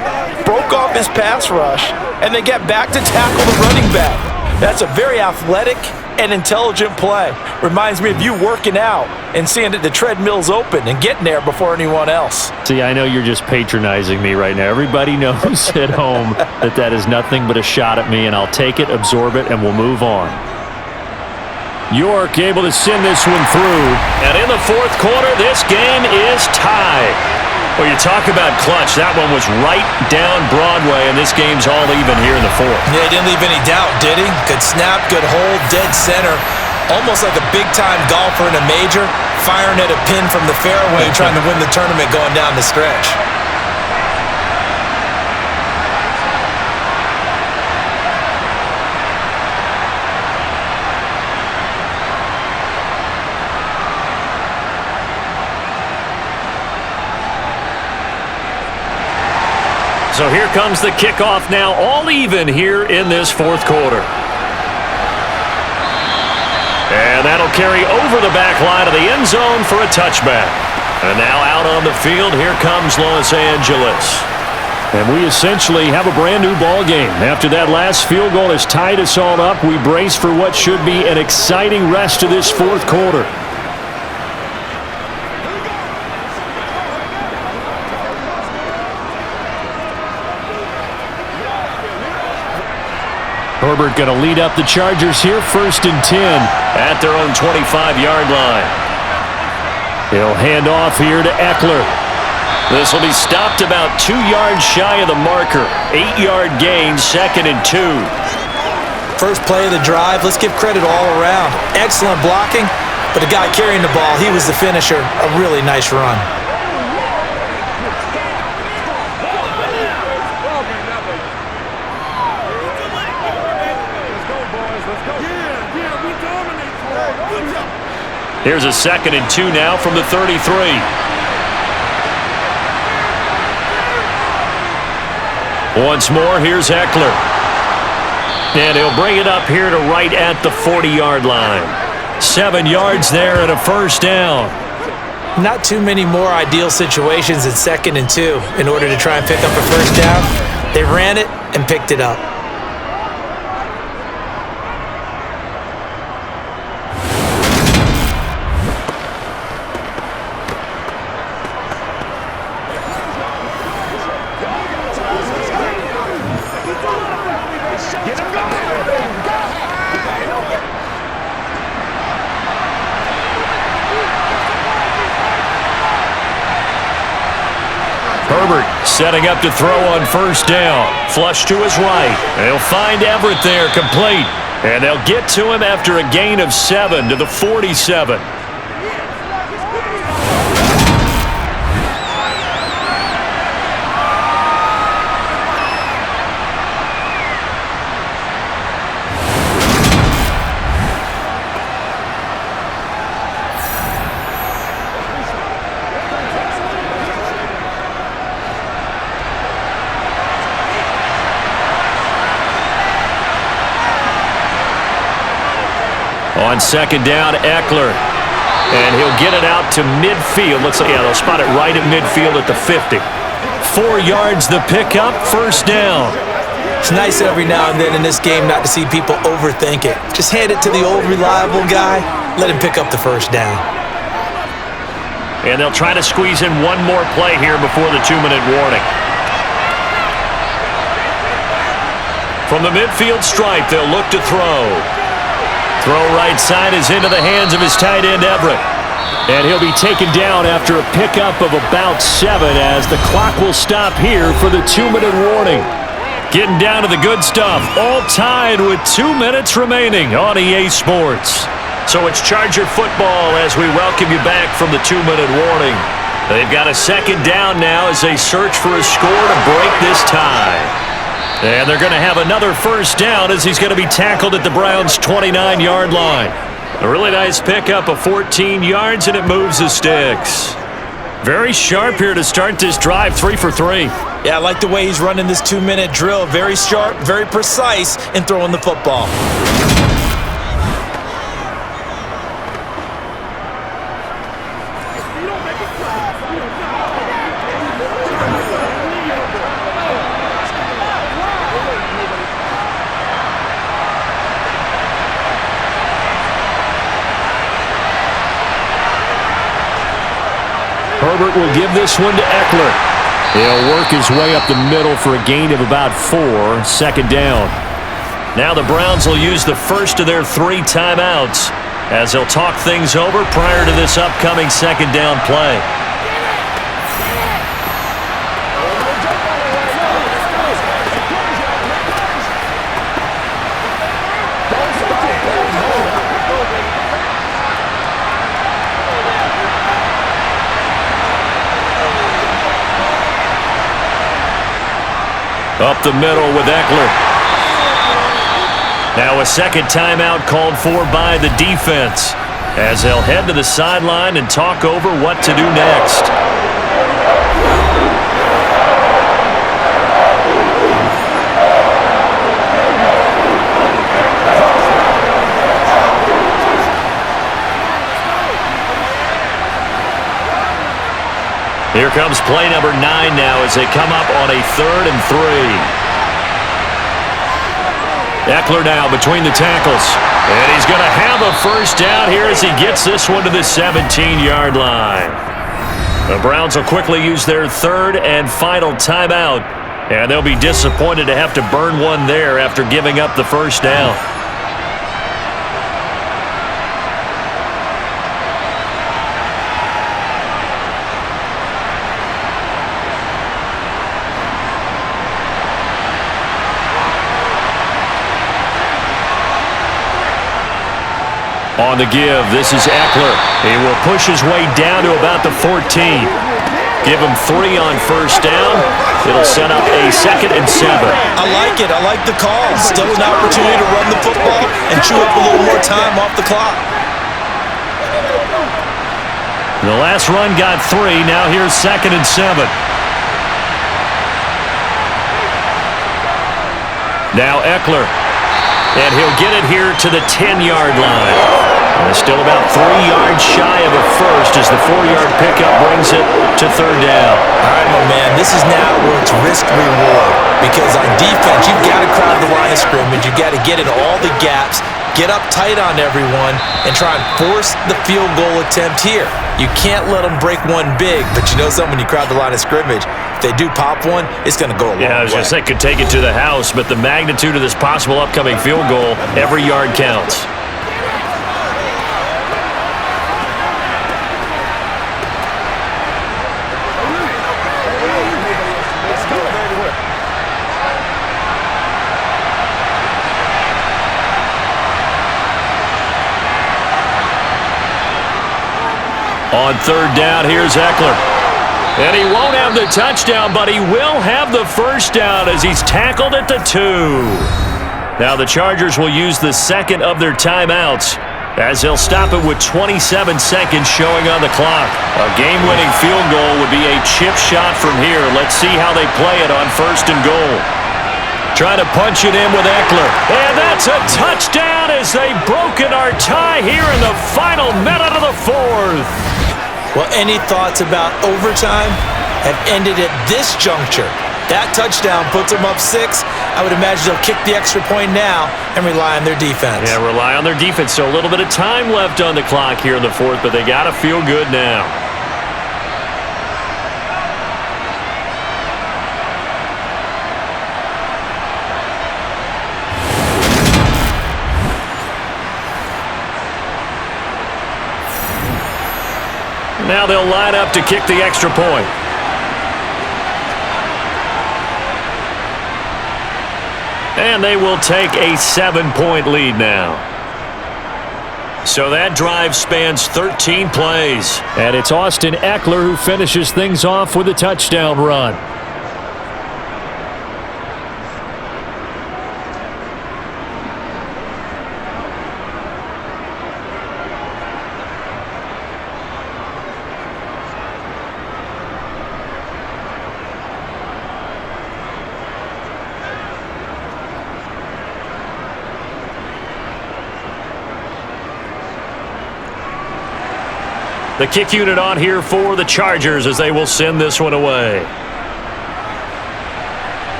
broke off his pass rush, and then get back to tackle the running back. That's a very athletic and intelligent play. Reminds me of you working out and seeing that the treadmill's open and getting there before anyone else. See, I know you're just patronizing me right now. Everybody knows at home that that is nothing but a shot at me, and I'll take it, absorb it, and we'll move on. York able to send this one through. And in the 4th quarter, this game is tied. Well, you talk about clutch. That one was right down Broadway, and this game's all even here in the 4th. Yeah, he didn't leave any doubt, did he? Good snap, good hold, dead center. Almost like a big-time golfer in a major, firing at a pin from the fairway, trying to win the tournament going down the stretch. So here comes the kickoff now, all even here in this 4th quarter. And that'll carry over the back line of the end zone for a touchback. And now out on the field, here comes Los Angeles. And we essentially have a brand new ball game. After that last field goal has tied us all up, we brace for what should be an exciting rest of this fourth quarter. Herbert going to lead up the Chargers here, 1st and 10 at their own 25-yard line. He'll hand off here to Eckler. This will be stopped about 2 yards shy of the marker. 8-yard gain, 2nd and 2. First play of the drive, let's give credit all around. Excellent blocking, but the guy carrying the ball, he was the finisher. A really nice run. Here's a 2nd and 2 now from the 33. Once more, here's Eckler. And he'll bring it up here to right at the 40-yard line. 7 yards there and a 1st down. Not too many more ideal situations in 2nd and 2 in order to try and pick up a 1st down. They ran it and picked it up. Herbert setting up to throw on 1st down. Flush to his right. They'll find Everett there, complete. And they'll get to him after a gain of 7 to the 47. On 2nd down, Eckler. And he'll get it out to midfield. Looks like, yeah, they'll spot it right at midfield at the 50. 4 yards the pickup, 1st down. It's nice every now and then in this game not to see people overthink it. Just hand it to the old reliable guy. Let him pick up the 1st down. And they'll try to squeeze in one more play here before the 2-minute warning. From the midfield stripe, they'll look to throw. Throw right side is into the hands of his tight end, Everett. And he'll be taken down after a pickup of about 7 as the clock will stop here for the 2-minute warning. Getting down to the good stuff, all tied with 2 minutes remaining on EA Sports. So it's Charger football as we welcome you back from the 2-minute warning. They've got a 2nd down now as they search for a score to break this tie. And they're going to have another 1st down as he's going to be tackled at the Browns' 29-yard line. A really nice pickup of 14 yards, and it moves the sticks. Very sharp here to start this drive, 3 for 3. Yeah, I like the way he's running this 2-minute drill. Very sharp, very precise in throwing the football. Herbert will give this one to Eckler. He'll work his way up the middle for a gain of about 4, 2nd down. Now the Browns will use the first of their 3 timeouts as they'll talk things over prior to this upcoming 2nd down play. Up the middle with Eckler. Now a 2nd timeout called for by the defense as they'll head to the sideline and talk over what to do next. Here comes play number 9 now as they come up on a 3rd and 3. Eckler now between the tackles. And he's going to have a first down here as he gets this one to the 17-yard line. The Browns will quickly use their 3rd and final timeout. And they'll be disappointed to have to burn one there after giving up the first down. On the give, this is Eckler. He will push his way down to about the 14. Give him 3 on first down. It'll set up a 2nd and 7. I like it. I like the call. Still an opportunity to run the football and chew up a little more time off the clock. The last run got 3. Now here's 2nd and 7. Now Eckler. And he'll get it here to the 10-yard line. And still about 3 yards shy of a first as the 4-yard pickup brings it to 3rd down. All right, my man, this is now where it's risk-reward. Because on defense, you've got to crowd the line of scrimmage. You've got to get in all the gaps, get up tight on everyone, and try and force the field goal attempt here. You can't let them break one big, but you know something, when you crowd the line of scrimmage, if they do pop one, it's going to go a long way. Yeah, I was going to say, could take it to the house, but the magnitude of this possible upcoming field goal, every yard counts. On 3rd down, here's Eckler. And he won't have the touchdown, but he will have the first down as he's tackled at the 2. Now the Chargers will use the 2nd of their timeouts as they'll stop it with 27 seconds showing on the clock. A game-winning field goal would be a chip shot from here. Let's see how they play it on 1st and goal. Trying to punch it in with Eckler. And that's a touchdown as they've broken our tie here in the final minute of the 4th. Well, any thoughts about overtime have ended at this juncture. That touchdown puts them up 6. I would imagine they'll kick the extra point now and rely on their defense. Yeah, rely on their defense. So a little bit of time left on the clock here in the 4th, but they got to feel good now. Now they'll line up to kick the extra point. And they will take a 7-point lead now. So that drive spans 13 plays. And it's Austin Eckler who finishes things off with a touchdown run. The kick unit on here for the Chargers as they will send this one away.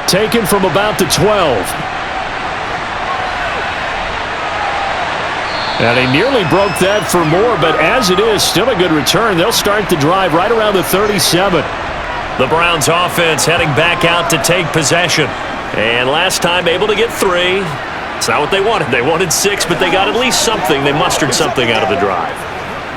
Taken from about the 12. And he nearly broke that for more, but as it is, still a good return. They'll start the drive right around the 37. The Browns offense heading back out to take possession. And last time able to get 3. It's not what they wanted. They wanted 6, but they got at least something. They mustered something out of the drive.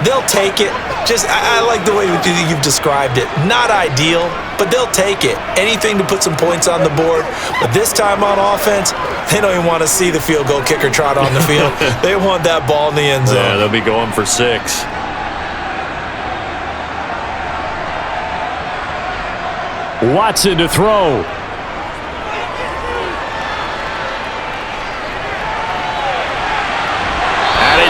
They'll take it. I like the way you've described it. Not ideal, but they'll take it. Anything to put some points on the board. But this time on offense, they don't even want to see the field goal kicker trot on the field. They want that ball in the end zone. Yeah, they'll be going for 6. Watson to throw.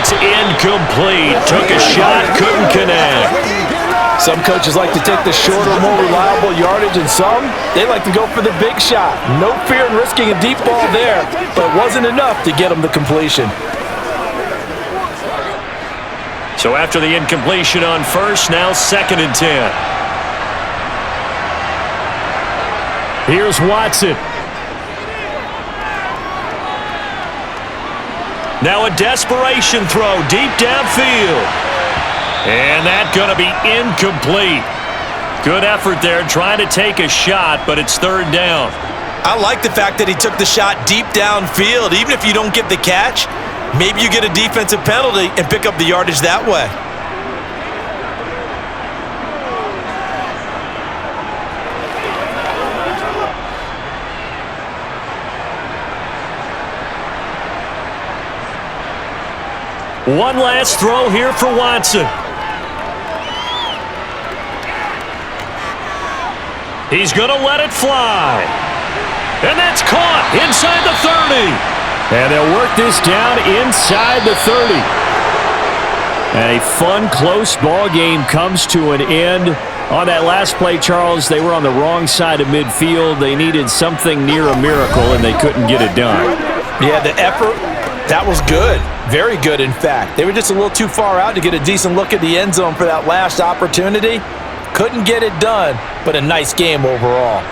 It's incomplete. Took a shot, couldn't connect. Some coaches like to take the shorter, more reliable yardage, and some, they like to go for the big shot. No fear in risking a deep ball there, but it wasn't enough to get them the completion. So after the incompletion on first, now 2nd and 10. Here's Watson. Now a desperation throw deep downfield. And that's going to be incomplete. Good effort there trying to take a shot, but it's third down. I like the fact that he took the shot deep downfield. Even if you don't get the catch, maybe you get a defensive penalty and pick up the yardage that way. One last throw here for Watson. He's going to let it fly. And that's caught inside the 30. And they'll work this down inside the 30. And a fun, close ball game comes to an end. On that last play, Charles, they were on the wrong side of midfield. They needed something near a miracle, and they couldn't get it done. Yeah, the effort, that was good. Very good, in fact. They were just a little too far out to get a decent look at the end zone for that last opportunity. Couldn't get it done, but a nice game overall.